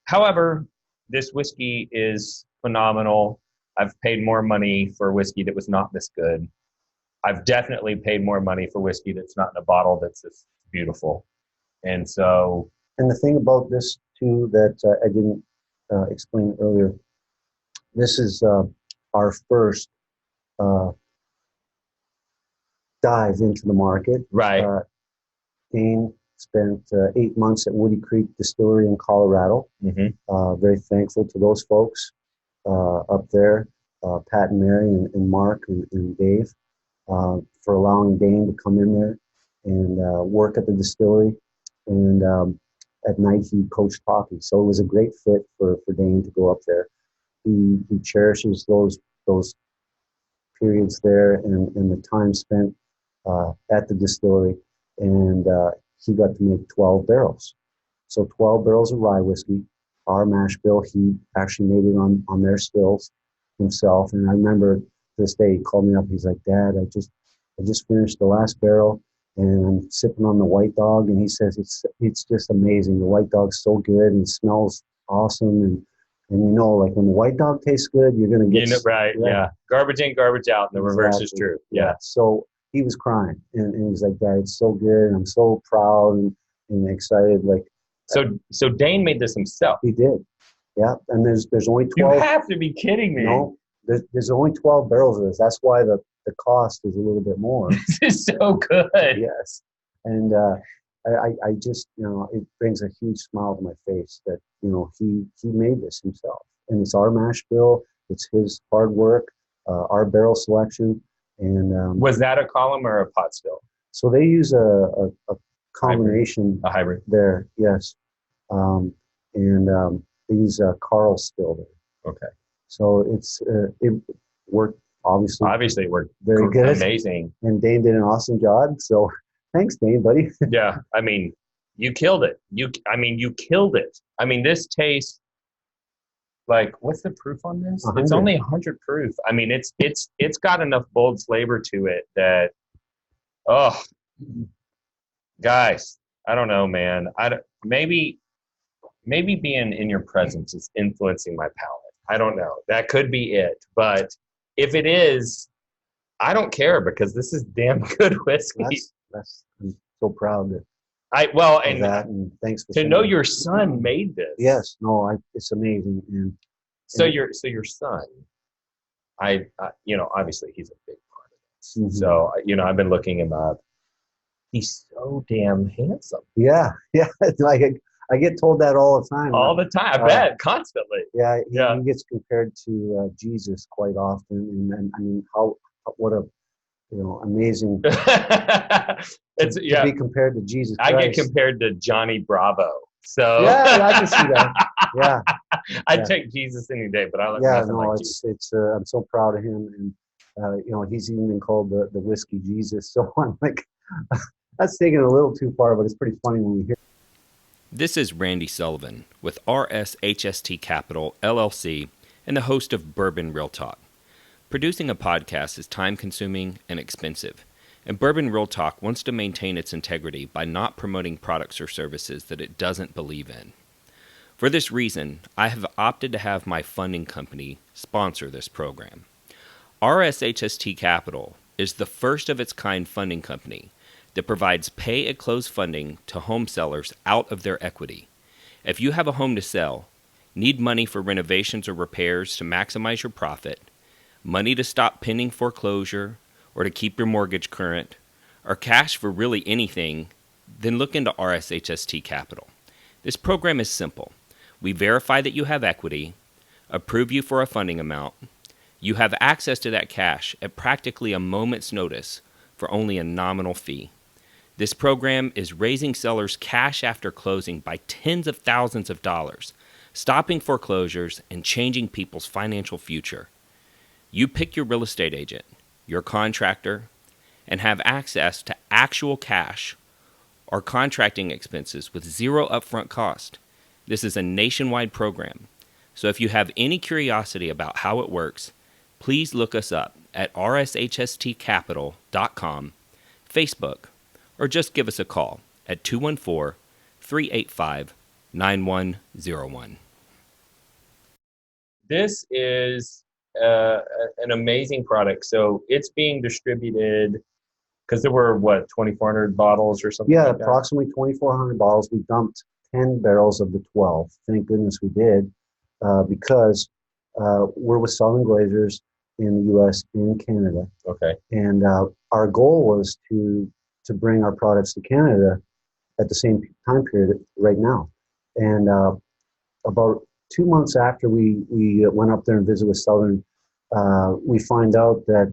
However, this whiskey is phenomenal. I've paid more money for whiskey that was not this good. I've definitely paid more money for whiskey that's not in a bottle that's this beautiful. And so. And the thing about this too that I didn't explain earlier, this is our first dive into the market. Right. Dayn spent 8 months at Woody Creek Distillery in Colorado. Very thankful to those folks up there, Pat and Mary and Mark and Dave, for allowing Dayn to come in there and work at the distillery. And at night he coached hockey. So it was a great fit for Dayn to go up there. He cherishes those periods there and the time spent at the distillery. And he got to make 12 barrels. So 12 barrels of rye whiskey. Our mash bill, he actually made it on their stills himself. And I remember to this day, he called me up. He's like, Dad, I just finished the last barrel and I'm sipping on the White Dog. And he says, it's just amazing. The White Dog's so good and smells awesome. And like when the White Dog tastes good, you're going to get... right, yeah. Garbage in, garbage out. And the reverse is true. Yeah. So he was crying. And he's like, Dad, it's so good. And I'm so proud and excited. Like, So Dayn made this himself. He did. Yeah. And there's only 12. You have to be kidding me. No, there's only 12 barrels of this. That's why the cost is a little bit more. This is so good. Yes. And I just, it brings a huge smile to my face that, he made this himself. And it's our mash bill. It's his hard work, our barrel selection. And was that a column or a pot still? So they use a combination. A hybrid. There, yes. And they use Carl still there. Okay. So it worked, obviously. Obviously it worked very good. Amazing. And Dayn did an awesome job. So Thanks, Dayn, buddy. Yeah, I mean, you killed it. You killed it. I mean, this tastes like, what's the proof on this? 100. It's only 100 proof. I mean, it's got enough bold flavor to it that, oh, guys, I don't know, man. Maybe being in your presence is influencing my palate. I don't know. That could be it. But if it is, I don't care because this is damn good whiskey. I'm so proud of And that, and thanks for to know your son made this. Yes, no, it's amazing. And so your son, obviously he's a big part of this. Mm-hmm. So I've been looking him up. He's so damn handsome. Yeah. I get told that all the time. All the time, I bet, constantly. Yeah, he gets compared to Jesus quite often, and I mean, what a amazing to be compared to Jesus Christ. I get compared to Johnny Bravo. So yeah, I can see that. Yeah, I'd take Jesus any day, but I like it's I'm so proud of him, and he's even been called the whiskey Jesus. So I'm like, that's taking it a little too far, but it's pretty funny when we hear. This is Randy Sullivan with RSHST Capital, LLC, and the host of Bourbon Real Talk. Producing a podcast is time-consuming and expensive, and Bourbon Real Talk wants to maintain its integrity by not promoting products or services that it doesn't believe in. For this reason, I have opted to have my funding company sponsor this program. RSHST Capital is the first of its kind funding company that provides pay-at-close funding to home sellers out of their equity. If you have a home to sell, need money for renovations or repairs to maximize your profit, money to stop pending foreclosure or to keep your mortgage current, or cash for really anything, then look into RSHST Capital. This program is simple. We verify that you have equity, approve you for a funding amount. You have access to that cash at practically a moment's notice for only a nominal fee. This program is raising sellers cash after closing by tens of thousands of dollars, stopping foreclosures and changing people's financial future. You pick your real estate agent, your contractor, and have access to actual cash or contracting expenses with zero upfront cost. This is a nationwide program, so if you have any curiosity about how it works, please look us up at rshstcapital.com, Facebook, or just give us a call at 214-385-9101. This is an amazing product. So it's being distributed because there were 2,400 bottles or something. Yeah, like approximately 2,400 bottles. We dumped 10 barrels of the 12. Thank goodness we did, because we're with Southern Glazers in the U.S. and Canada. Okay. And our goal was to bring our products to Canada at the same time period right now. And about 2 months after we went up there and visited with Southern, we find out that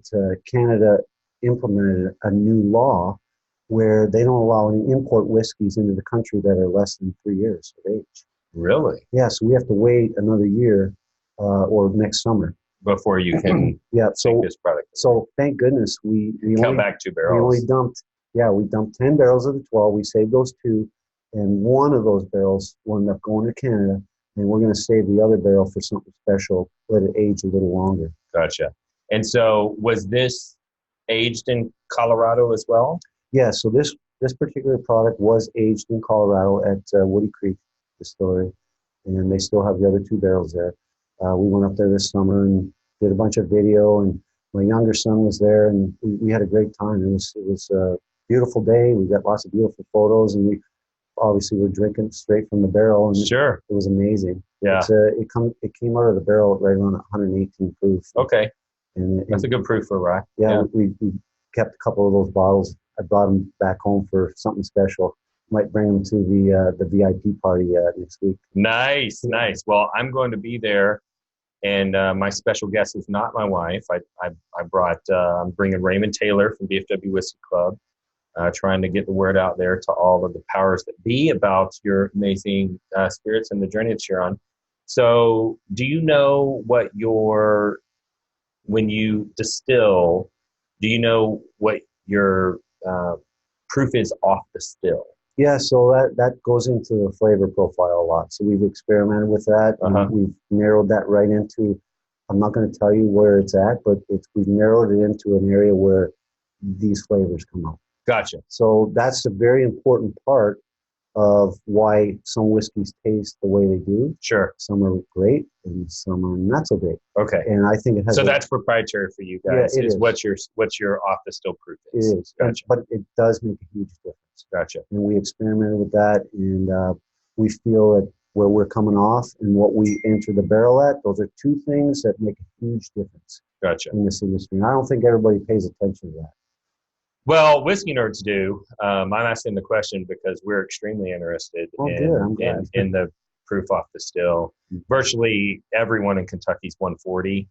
Canada implemented a new law where they don't allow any import whiskeys into the country that are less than 3 years of age. Really? Yeah, so we have to wait another year or next summer before you can take this product. So thank goodness we come back 2 barrels. We dumped 10 barrels of the 12. We saved those 2, and one of those barrels will end up going to Canada, and we're going to save the other barrel for something special, let it age a little longer. Gotcha. And so was this aged in Colorado as well? Yeah, so this particular product was aged in Colorado at Woody Creek Distillery, and they still have the other 2 barrels there. We went up there this summer and did a bunch of video, and my younger son was there, and we had a great time. It was a beautiful day. We got lots of beautiful photos, and we obviously were drinking straight from the barrel, and sure, it was amazing. Yeah, it came out of the barrel right around 118 proof. Okay, and that's a good proof for rye. Yeah, we kept a couple of those bottles. I brought them back home for something special. Might bring them to the VIP party next week. Nice. Well, I'm going to be there, and my special guest is not my wife. I brought I'm bringing Raymond Taylor from DFW Whiskey Club, trying to get the word out there to all of the powers that be about your amazing spirits and the journey that you're on. So, do you know what when you distill, do you know what your proof is off the still? Yeah, so that goes into the flavor profile a lot. So we've experimented with that. We've narrowed that right into, I'm not going to tell you where it's at, but we've narrowed it into an area where these flavors come out. Gotcha. So that's a very important part of why some whiskeys taste the way they do. Sure. Some are great and some are not so great. Okay. And I think it has. So that's proprietary for you guys. Yeah, it is. What your off the still proof is. It is. Gotcha. But it does make a huge difference. Gotcha. And we experimented with that, and we feel that where we're coming off and what we enter the barrel at, those are two things that make a huge difference. Gotcha. In this industry. And I don't think everybody pays attention to that. Well, whiskey nerds do. I'm asking the question because we're extremely interested in the proof off the still. Virtually everyone in Kentucky is 140.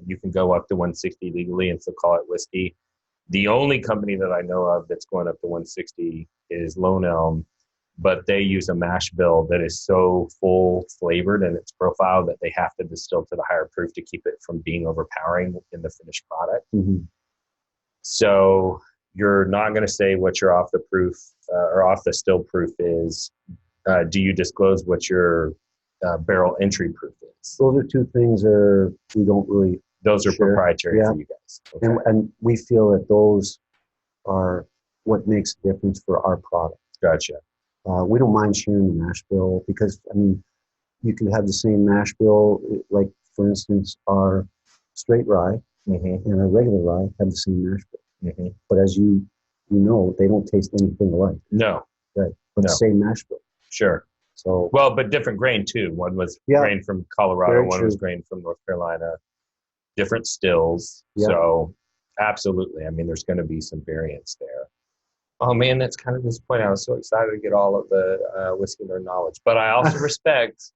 You can go up to 160 legally and still call it whiskey. The only company that I know of that's going up to 160 is Lone Elm, but they use a mash bill that is so full flavored in its profile that they have to distill to the higher proof to keep it from being overpowering in the finished product. Mm-hmm. So you're not going to say what your off the proof or off the still proof is. Do you disclose what your barrel entry proof is? Those are two things that we don't really. Those are proprietary for you guys. Okay. And we feel that those are what makes a difference for our product. Gotcha. We don't mind sharing the mash bill because, I mean, you can have the same mash bill, like, for instance, our straight rye and our regular rye have the same mash bill. Mm-hmm. But as you know, they don't taste anything alike. No. Right. But the same mash bill. Sure. So well, but different grain too. One was grain from Colorado, one was grain from North Carolina. Different stills. Yeah. So absolutely. I mean, there's going to be some variance there. Oh man, that's kind of disappointing. I was so excited to get all of the whiskey nerd knowledge, but I also respect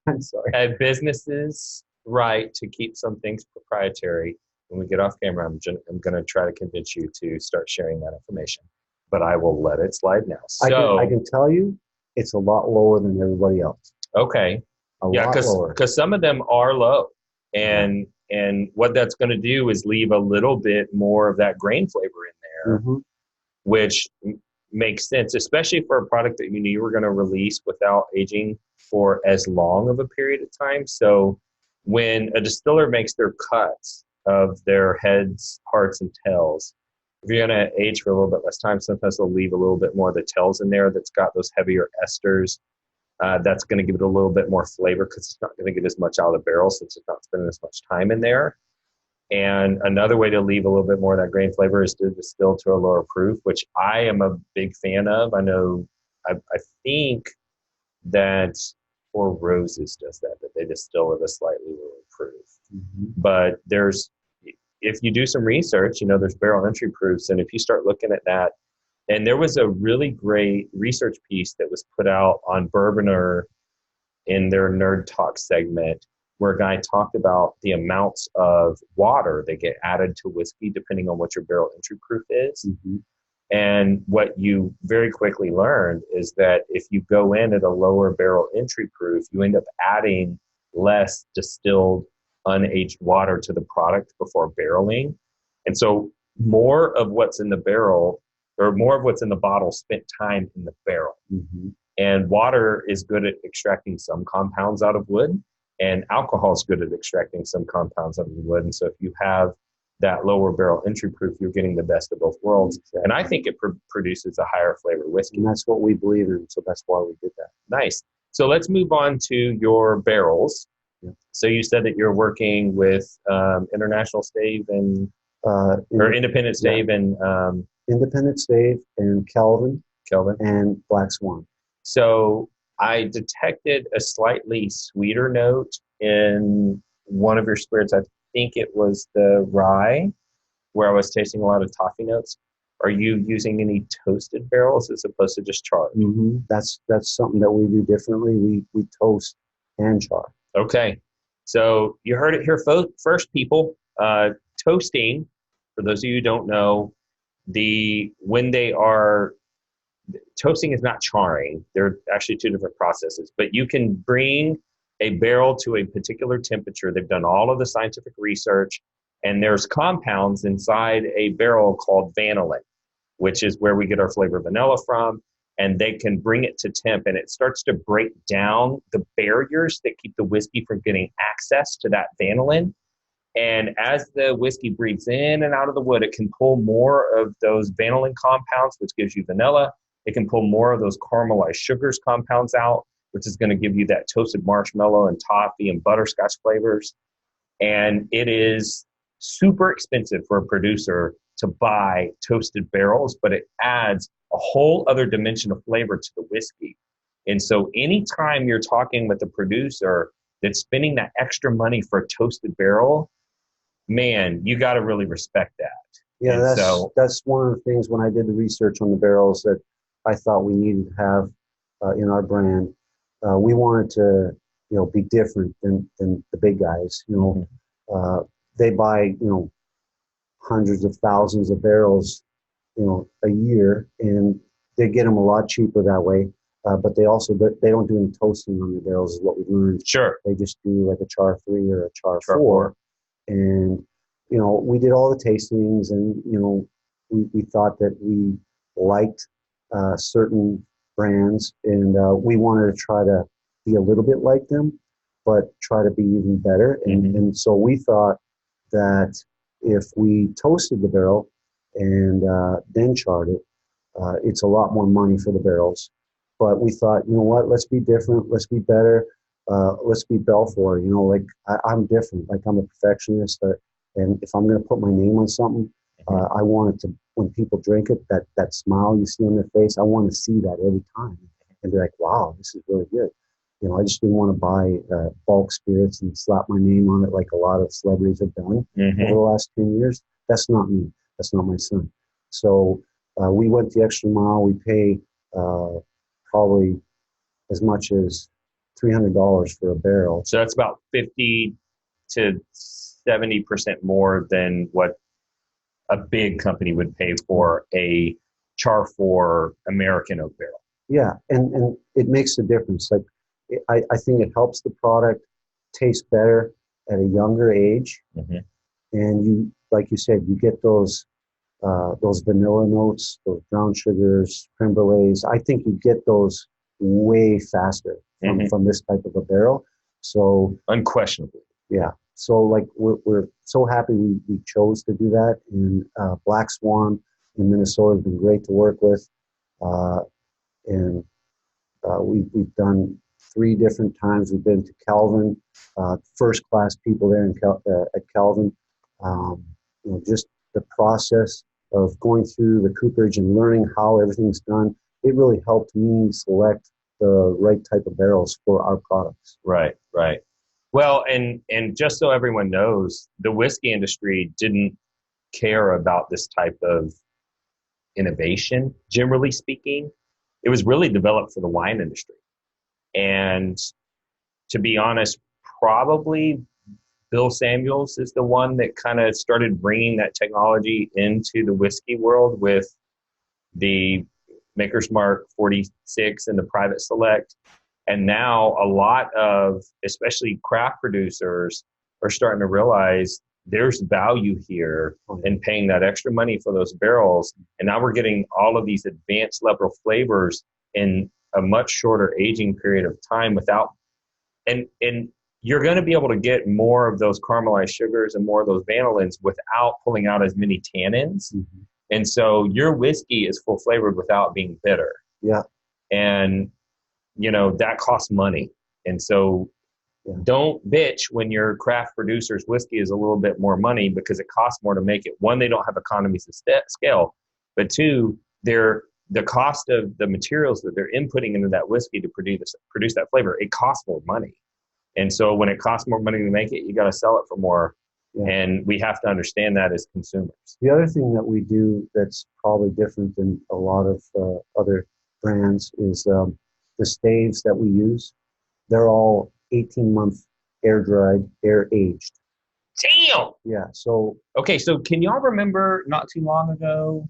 a business's right to keep some things proprietary. When we get off camera, I'm going to try to convince you to start sharing that information, but I will let it slide now. So I can tell you, it's a lot lower than everybody else. Okay. Yeah, because some of them are low, and what that's going to do is leave a little bit more of that grain flavor in there, which makes sense, especially for a product that you knew you were going to release without aging for as long of a period of time. So when a distiller makes their cuts of their heads, hearts, and tails, if you're going to age for a little bit less time, sometimes they'll leave a little bit more of the tails in there that's got those heavier esters. That's going to give it a little bit more flavor because it's not going to get as much out of the barrel since it's not spending as much time in there. And another way to leave a little bit more of that grain flavor is to distill to a lower proof, which I am a big fan of. I know, I think that Four Roses does that they distill at a slightly lower proof. But if you do some research, there's barrel entry proofs. And if you start looking at that, and there was a really great research piece that was put out on Bourboner in their Nerd Talk segment, where a guy talked about the amounts of water that get added to whiskey depending on what your barrel entry proof is. And what you very quickly learned is that if you go in at a lower barrel entry proof, you end up adding less distilled, unaged water to the product before barreling. And so more of what's in the barrel, or more of what's in the bottle, spent time in the barrel. And water is good at extracting some compounds out of wood, and alcohol is good at extracting some compounds out of the wood. And so if you have that lower barrel entry proof, you're getting the best of both worlds. And I think it produces a higher flavor whiskey. And that's what we believe in. So that's why we did that. Nice. So let's move on to your barrels. So you said that you're working with International Stave and or Independent Stave and Independent Stave and Kelvin and Black Swan. So I detected a slightly sweeter note in one of your spirits. I think it was the rye, where I was tasting a lot of toffee notes. Are you using any toasted barrels as opposed to just charred? That's something that we do differently. We toast and char. Okay. So you heard it here first, people. Toasting, for those of you who don't know, toasting is not charring. They're actually two different processes, but you can bring a barrel to a particular temperature. They've done all of the scientific research, and there's compounds inside a barrel called vanillin. which is where we get our flavor vanilla from. And they can bring it to temp, and it starts to break down the barriers that keep the whiskey from getting access to that vanillin. And as the whiskey breathes in and out of the wood, it can pull more of those vanillin compounds, which gives you vanilla. It can pull more of those caramelized sugars compounds out, which is going to give you that toasted marshmallow and toffee and butterscotch flavors. And it is super expensive for a producer to buy toasted barrels, but it adds a whole other dimension of flavor to the whiskey. And so anytime you're talking with a producer that's spending that extra money for a toasted barrel, man, you got to really respect that. Yeah, that's one of the things when I did the research on the barrels that I thought we needed to have in our brand. We wanted to, be different than the big guys. They buy, hundreds of thousands of barrels, a year, and they get them a lot cheaper that way. But they don't do any toasting on the barrels, is what we learned. Sure. They just do like a char 3 or a char 4. And, we did all the tastings, and, we thought that we liked certain brands, and we wanted to try to be a little bit like them, but try to be even better. And so we thought that if we toasted the barrel and then charred it, it's a lot more money for the barrels. But we thought, what, let's be different, let's be better, let's be Belfour. I'm different, like I'm a perfectionist, and if I'm going to put my name on something, I want it to, when people drink it, that smile you see on their face, I want to see that every time and be like, wow, this is really good. I just didn't want to buy bulk spirits and slap my name on it like a lot of celebrities have done over the last 10 years. That's not me. That's not my son. So we went the extra mile. We pay probably as much as $300 for a barrel. So that's about 50 to 70% more than what a big company would pay for a char 4 American oak barrel. Yeah, and it makes a difference. Like I think it helps the product taste better at a younger age, and you, like you said, you get those vanilla notes, those brown sugars, creme brulees. I think you get those way faster from this type of a barrel. So unquestionably, yeah. So like we're so happy we chose to do that. And Black Swan in Minnesota has been great to work with, and we've done 3 different times. We've been to Calvin, first class people there at Calvin. Just the process of going through the cooperage and learning how everything's done, it really helped me select the right type of barrels for our products. Right. Well, and just so everyone knows, the whiskey industry didn't care about this type of innovation, generally speaking. It was really developed for the wine industry. And to be honest, probably Bill Samuels is the one that kind of started bringing that technology into the whiskey world with the Maker's Mark 46 and the Private Select. And now a lot of, especially craft producers, are starting to realize there's value here in paying that extra money for those barrels. And now we're getting all of these advanced level flavors in a much shorter aging period of time without, and you're going to be able to get more of those caramelized sugars and more of those vanillins without pulling out as many tannins. And so your whiskey is full flavored without being bitter. Yeah. And, that costs money. And so don't bitch when your craft producer's whiskey is a little bit more money, because it costs more to make it. 1, they don't have economies of scale, but 2, the cost of the materials that they're inputting into that whiskey to produce that flavor, it costs more money. And so when it costs more money to make it, you got to sell it for more. Yeah. And we have to understand that as consumers. The other thing that we do that's probably different than a lot of other brands is the staves that we use. They're all 18-month air dried, air aged. Damn. Yeah. So okay. So can y'all remember not too long ago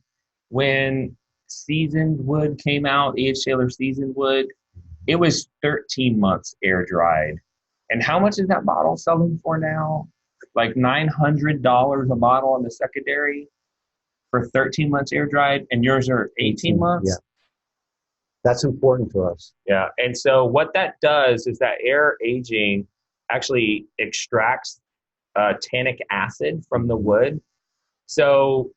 when seasoned wood came out, E.H. Taylor seasoned wood? It was 13 months air dried. And how much is that bottle selling for now? Like $900 a bottle in the secondary for 13 months air dried, and yours are 18 months? Yeah. That's important to us. Yeah. And so what that does is that air aging actually extracts tannic acid from the wood. So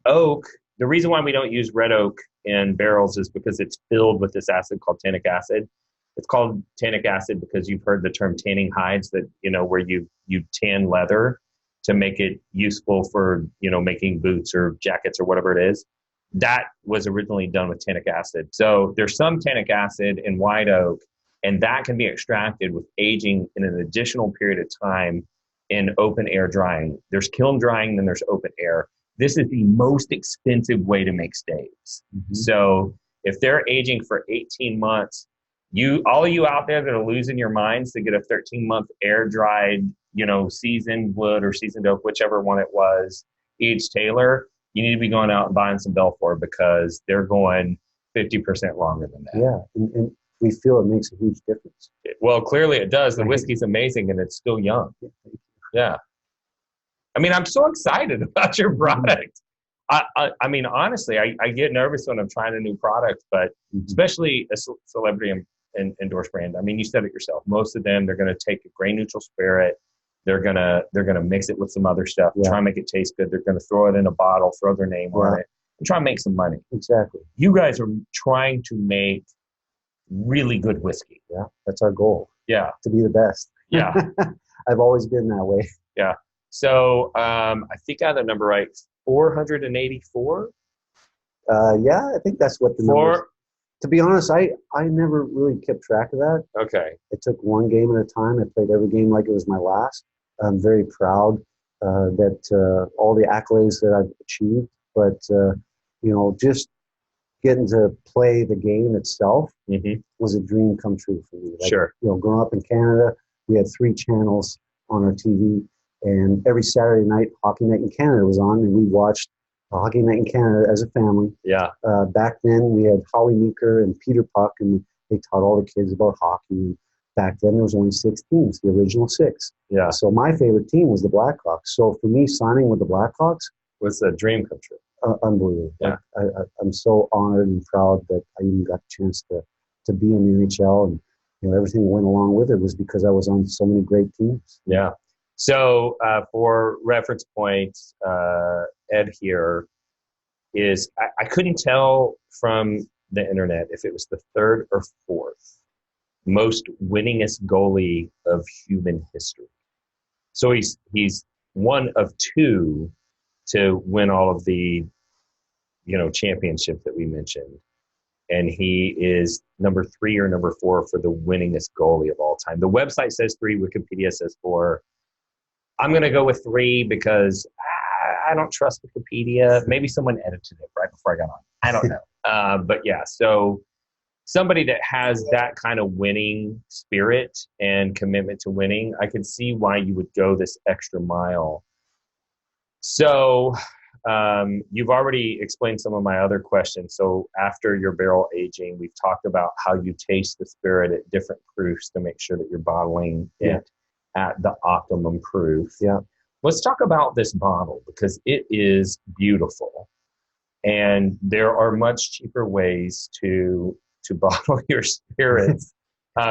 oak, the reason why we don't use red oak in barrels is because it's filled with this acid called tannic acid. It's called tannic acid because you've heard the term tanning hides, that, where you tan leather to make it useful for, making boots or jackets or whatever it is. That was originally done with tannic acid. So there's some tannic acid in white oak, and that can be extracted with aging in an additional period of time in open air drying. There's kiln drying, then there's open air. This is the most expensive way to make staves. So if they're aging for 18 months, all you out there that are losing your minds to get a 13-month air dried, seasoned wood or seasoned oak, whichever one it was, aged Taylor, you need to be going out and buying some Belfour, because they're going 50% longer than that. Yeah, and we feel it makes a huge difference. Well, clearly it does. The whiskey's amazing, and it's still young. Yeah. I mean, I'm so excited about your product. I mean, honestly, I get nervous when I'm trying a new product, but especially a celebrity endorsed brand. I mean, you said it yourself. Most of them, they're going to take a grain neutral spirit. They're gonna mix it with some other stuff, try and make it taste good. They're gonna throw it in a bottle, throw their name on it, and try and make some money. Exactly. You guys are trying to make really good whiskey. Yeah, that's our goal. Yeah. To be the best. Yeah. I've always been that way. Yeah. So I think I have the number right. 484. Yeah, I think that's what the number is. To be honest, I never really kept track of that. Okay. I took one game at a time. I played every game like it was my last. I'm very proud that all the accolades that I've achieved, but just getting to play the game itself was a dream come true for me. Like, sure. Growing up in Canada, we had 3 channels on our TV, and every Saturday night, Hockey Night in Canada was on, and we watched Hockey Night in Canada as a family. Yeah. Back then, we had Howie Meeker and Peter Puck, and they taught all the kids about hockey. Back then, there was only 6 teams, the original 6. Yeah. So my favorite team was the Blackhawks. So for me, signing with the Blackhawks was a dream come true. Unbelievable. Yeah. Like, I'm so honored and proud that I even got the chance to be in the NHL, and everything that went along with it was because I was on so many great teams. Yeah. So for reference points, Ed here is, I couldn't tell from the internet if it was the 3rd or 4th most winningest goalie of human history. So he's one of 2 to win all of the, championships that we mentioned. And he is number 3 or number 4 for the winningest goalie of all time. The website says 3, Wikipedia says 4. I'm going to go with 3 because I don't trust Wikipedia. Maybe someone edited it right before I got on. I don't know. But yeah, so somebody that has that kind of winning spirit and commitment to winning, I could see why you would go this extra mile. So you've already explained some of my other questions. So after your barrel aging, we've talked about how you taste the spirit at different proofs to make sure that you're bottling it at the optimum proof. Yeah. Let's talk about this bottle, because it is beautiful. And there are much cheaper ways to bottle your spirits.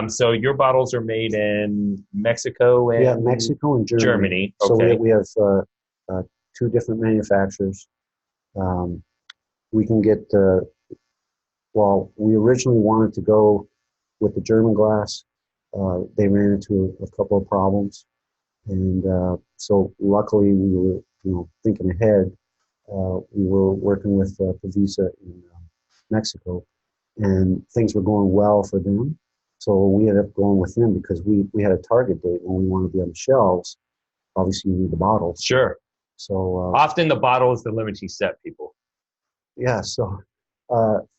So your bottles are made in Mexico and Mexico and Germany. Okay. So we have 2 different manufacturers. We can get, we originally wanted to go with the German glass. They ran into a couple of problems. And so luckily we were, thinking ahead. We were working with Pavisa in Mexico, and things were going well for them. So we ended up going with them because we had a target date when we wanted to be on the shelves. Obviously, you need the bottles. Sure. So often the bottle is the limiting step, people. Yeah. So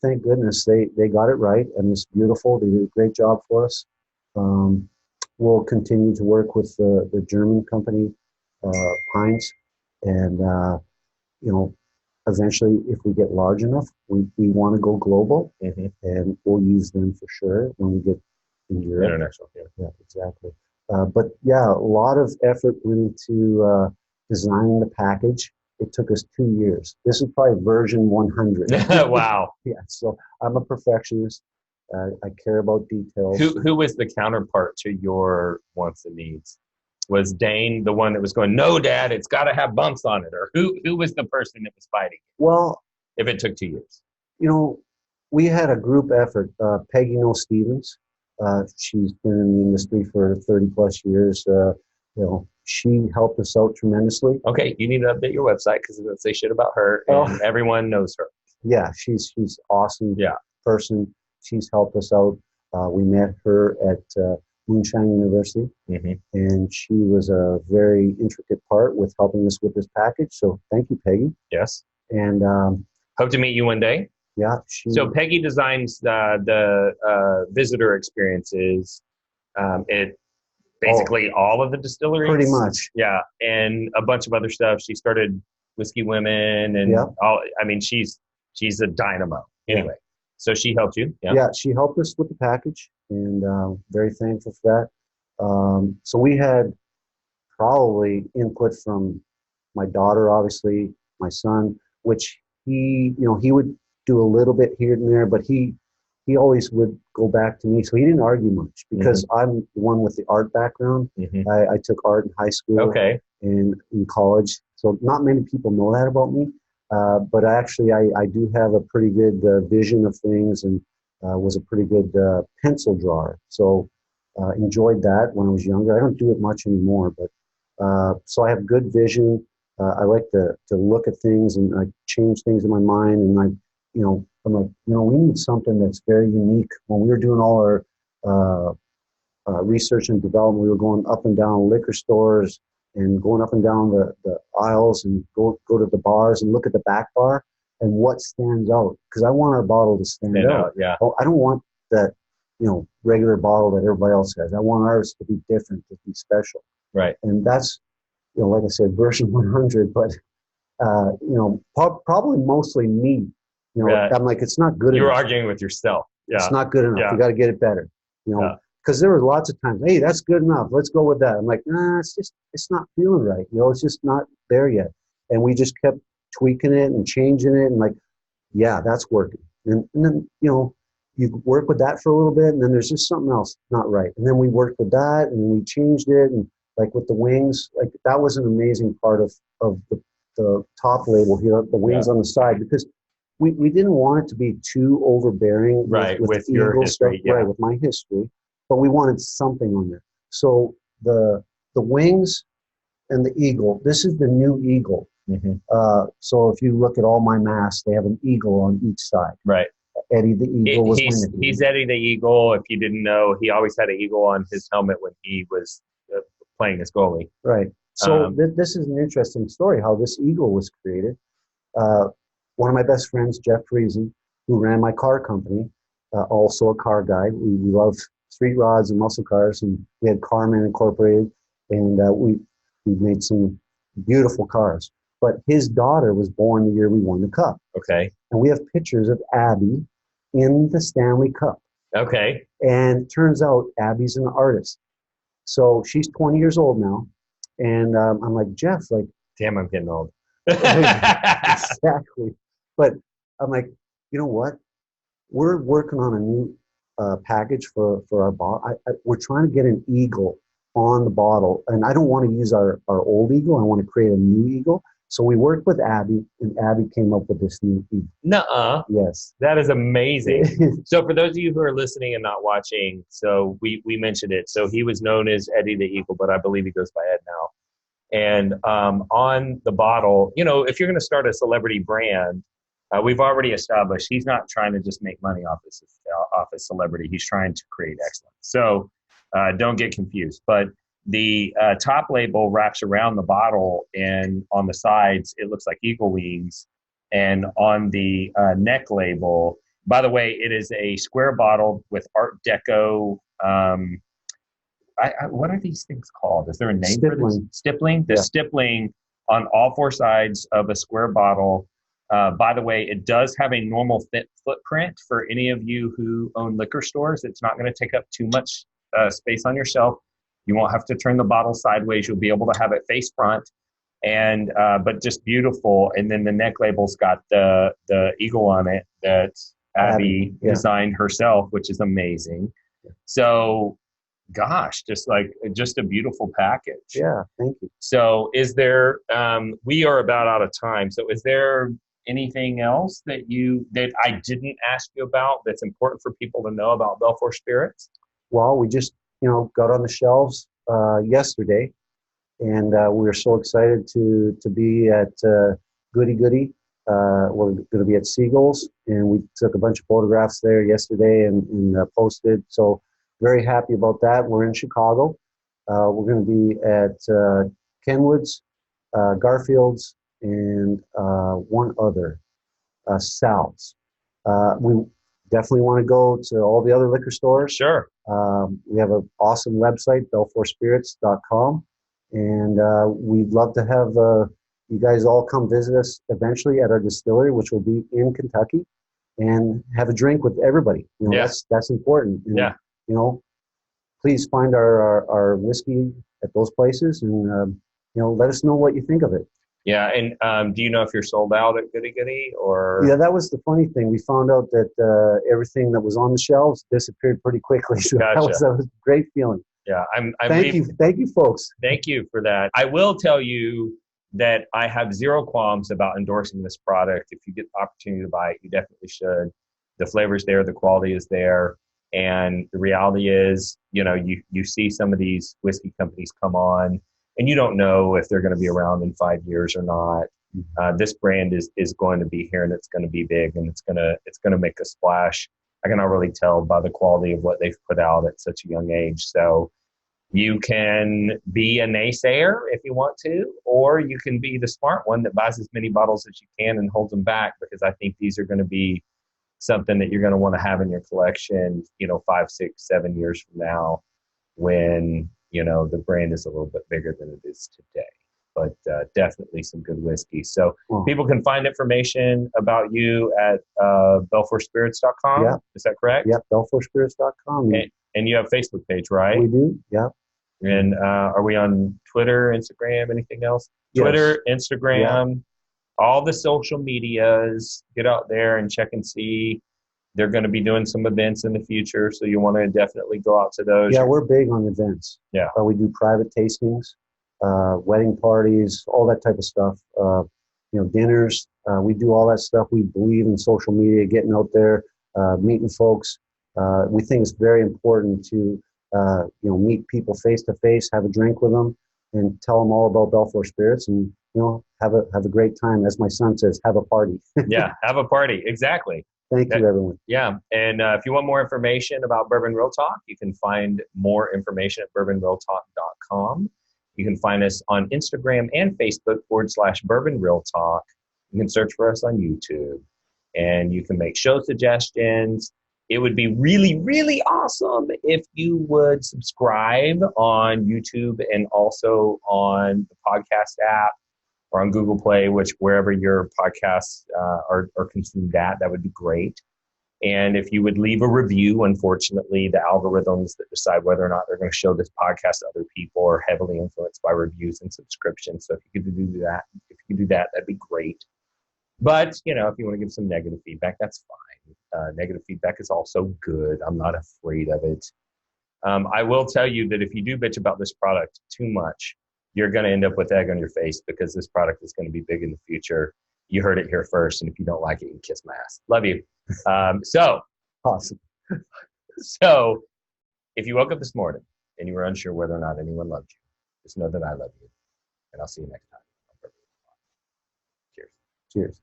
thank goodness they got it right, and it's beautiful. They did a great job for us. We'll continue to work with the German company, Heinz, and eventually, if we get large enough, we want to go global, and we'll use them for sure when we get in Europe. International, yeah, exactly. But yeah, a lot of effort went into designing the package. It took us 2 years. This is probably version 100. Wow. Yeah, so I'm a perfectionist. I care about details. Who was the counterpart to your wants and needs? Was Dayn the one that was going, no, Dad, it's got to have bumps on it? Or who was the person that was fighting? Well, if it took 2 years? We had a group effort. Peggy Stevens, she's been in the industry for 30 plus years. She helped us out tremendously. Okay, you need to update your website because it's going to say shit about her, and everyone knows her. Yeah, she's awesome. Yeah. Person. She's helped us out. We met her at Moonshine University, and she was a very intricate part with helping us with this package. So thank you, Peggy. Yes. And hope to meet you one day. Yeah. So Peggy designs the visitor experiences. It basically all of the distilleries. Pretty much. Yeah, and a bunch of other stuff. She started Whiskey Women and all. I mean, she's a dynamo. Anyway, so she helped you. Yeah, she helped us with the package, and very thankful for that. So we had probably input from my daughter, obviously, my son, which he would do a little bit here and there, but he always would go back to me. So he didn't argue much because I'm the one with the art background. I took art in high school and in college. So not many people know that about me. But actually, I do have a pretty good vision of things and was a pretty good pencil drawer. So enjoyed that when I was younger. I don't do it much anymore, but so I have good vision. I like to look at things and change things in my mind. And I'm like, we need something that's very unique. When we were doing all our research and development, we were going up and down liquor stores and going up and down the aisles and go to the bars and look at the back bar and what stands out. Because I want our bottle to stand out. Yeah. I don't want that, regular bottle that everybody else has. I want ours to be different, to be special. Right. And that's, like I said, version 100. But, probably mostly me. I'm like, it's not good enough. You're arguing with yourself. Yeah. It's not good enough. Yeah. We got to get it better. Because there were lots of times, hey, that's good enough. Let's go with that. I'm like, nah, it's not feeling right. It's just not there yet. And we just kept tweaking it and changing it. And like, yeah, that's working. And then, you work with that for a little bit. And then there's just something else not right. And then we worked with that and we changed it. And like with the wings, like that was an amazing part of the top label here, the wings on the side, because we didn't want it to be too overbearing with your history, right, with my history, but we wanted something on there. So the wings and the eagle, this is the new eagle. So if you look at all my masks, they have an eagle on each side. Right. Eddie the Eagle he's Eddie the Eagle. If you didn't know, he always had an eagle on his helmet when he was playing as goalie. Right. So this is an interesting story, how this eagle was created. One of my best friends, Jeff Reaghan, who ran my car company, also a car guy. We love street rods and muscle cars, and we had Carmen Incorporated, and we made some beautiful cars. But his daughter was born the year we won the Cup. Okay. And we have pictures of Abby in the Stanley Cup. Okay. And turns out Abby's an artist. So she's 20 years old now. And I'm like, Jeff, like... Damn, I'm getting old. Exactly. But I'm like, you know what? We're working on a new package for our bottle. We're trying to get an eagle on the bottle. And I don't want to use our old eagle. I want to create a new eagle. So we worked with Abby, and Abby came up with this new eagle. Nuh-uh. Yes. That is amazing. So for those of you who are listening and not watching, so we mentioned it. So he was known as Eddie the Eagle, but I believe he goes by Ed now. And on the bottle, if you're going to start a celebrity brand, we've already established he's not trying to just make money off his celebrity. He's trying to create excellence. So don't get confused. But the top label wraps around the bottle, and on the sides, it looks like eagle wings. And on the neck label, by the way, it is a square bottle with Art Deco. What are these things called? Is there a name for this? Stippling? The stippling on all four sides of a square bottle. By the way, it does have a normal footprint for any of you who own liquor stores. It's not going to take up too much space on your shelf. You won't have to turn the bottle sideways. You'll be able to have it face front. and but just beautiful. And then the neck label's got the eagle on it that Abby designed herself, which is amazing. So, gosh, just a beautiful package. Yeah, thank you. So, is there? We are about out of time. So, is there anything else that I didn't ask you about that's important for people to know about Belfour Spirits? Well, we just got on the shelves yesterday, and we were so excited to be at Goody Goody. We're going to be at Seagulls, and we took a bunch of photographs there yesterday and posted. So very happy about that. We're in Chicago. We're going to be at Kenwood's, Garfield's, and one other, Sal's. We definitely want to go to all the other liquor stores. Sure. We have an awesome website, belfourspirits.com, and we'd love to have you guys all come visit us eventually at our distillery, which will be in Kentucky, and have a drink with everybody. That's important. And, please find our whiskey at those places, and let us know what you think of it. Yeah, and do you know if you're sold out at Goody Goody or? Yeah, that was the funny thing. We found out that everything that was on the shelves disappeared pretty quickly. So Gotcha. that was a great feeling. Yeah, thank you, folks. Thank you for that. I will tell you that I have zero qualms about endorsing this product. If you get the opportunity to buy it, you definitely should. The flavor's there, the quality is there, and the reality is, you see some of these whiskey companies come on, and you don't know if they're going to be around in 5 years or not. This brand is going to be here, and it's going to be big, and it's going to make a splash. I can already tell by the quality of what they've put out at such a young age. So you can be a naysayer if you want to, or you can be the smart one that buys as many bottles as you can and holds them back, because I think these are going to be something that you're going to want to have in your collection, 5, 6, 7 years from now, when the brand is a little bit bigger than it is today. But definitely some good whiskey. So people can find information about you at belfourspirits.com. Yeah. Is that correct? Yep, belfourspirits.com. And you have a Facebook page, right? We do, yeah. And are we on Twitter, Instagram, anything else? Yes. Twitter, Instagram, all the social medias. Get out there and check and see. They're going to be doing some events in the future, so you want to definitely go out to those. Yeah, we're big on events. Yeah. We do private tastings, wedding parties, all that type of stuff. Dinners. We do all that stuff. We believe in social media, getting out there, meeting folks. We think it's very important to meet people face to face, have a drink with them, and tell them all about Belfour Spirits, and have a great time. As my son says, have a party. Yeah, have a party. Exactly. Thank you, everyone. Yeah, and if you want more information about Bourbon Real Talk, you can find more information at bourbonrealtalk.com. You can find us on Instagram and Facebook /Bourbon Real Talk. You can search for us on YouTube, and you can make show suggestions. It would be really, really awesome if you would subscribe on YouTube and also on the podcast app or on Google Play, wherever your podcasts are consumed at. That would be great. And if you would leave a review, unfortunately, the algorithms that decide whether or not they're going to show this podcast to other people are heavily influenced by reviews and subscriptions. So if you could do that, that'd be great. But, if you want to give some negative feedback, that's fine. Negative feedback is also good. I'm not afraid of it. I will tell you that if you do bitch about this product too much, you're going to end up with egg on your face, because this product is going to be big in the future. You heard it here first, and if you don't like it, you can kiss my ass. Love you. So awesome. So if you woke up this morning and you were unsure whether or not anyone loved you, just know that I love you, and I'll see you next time. Cheers. Cheers.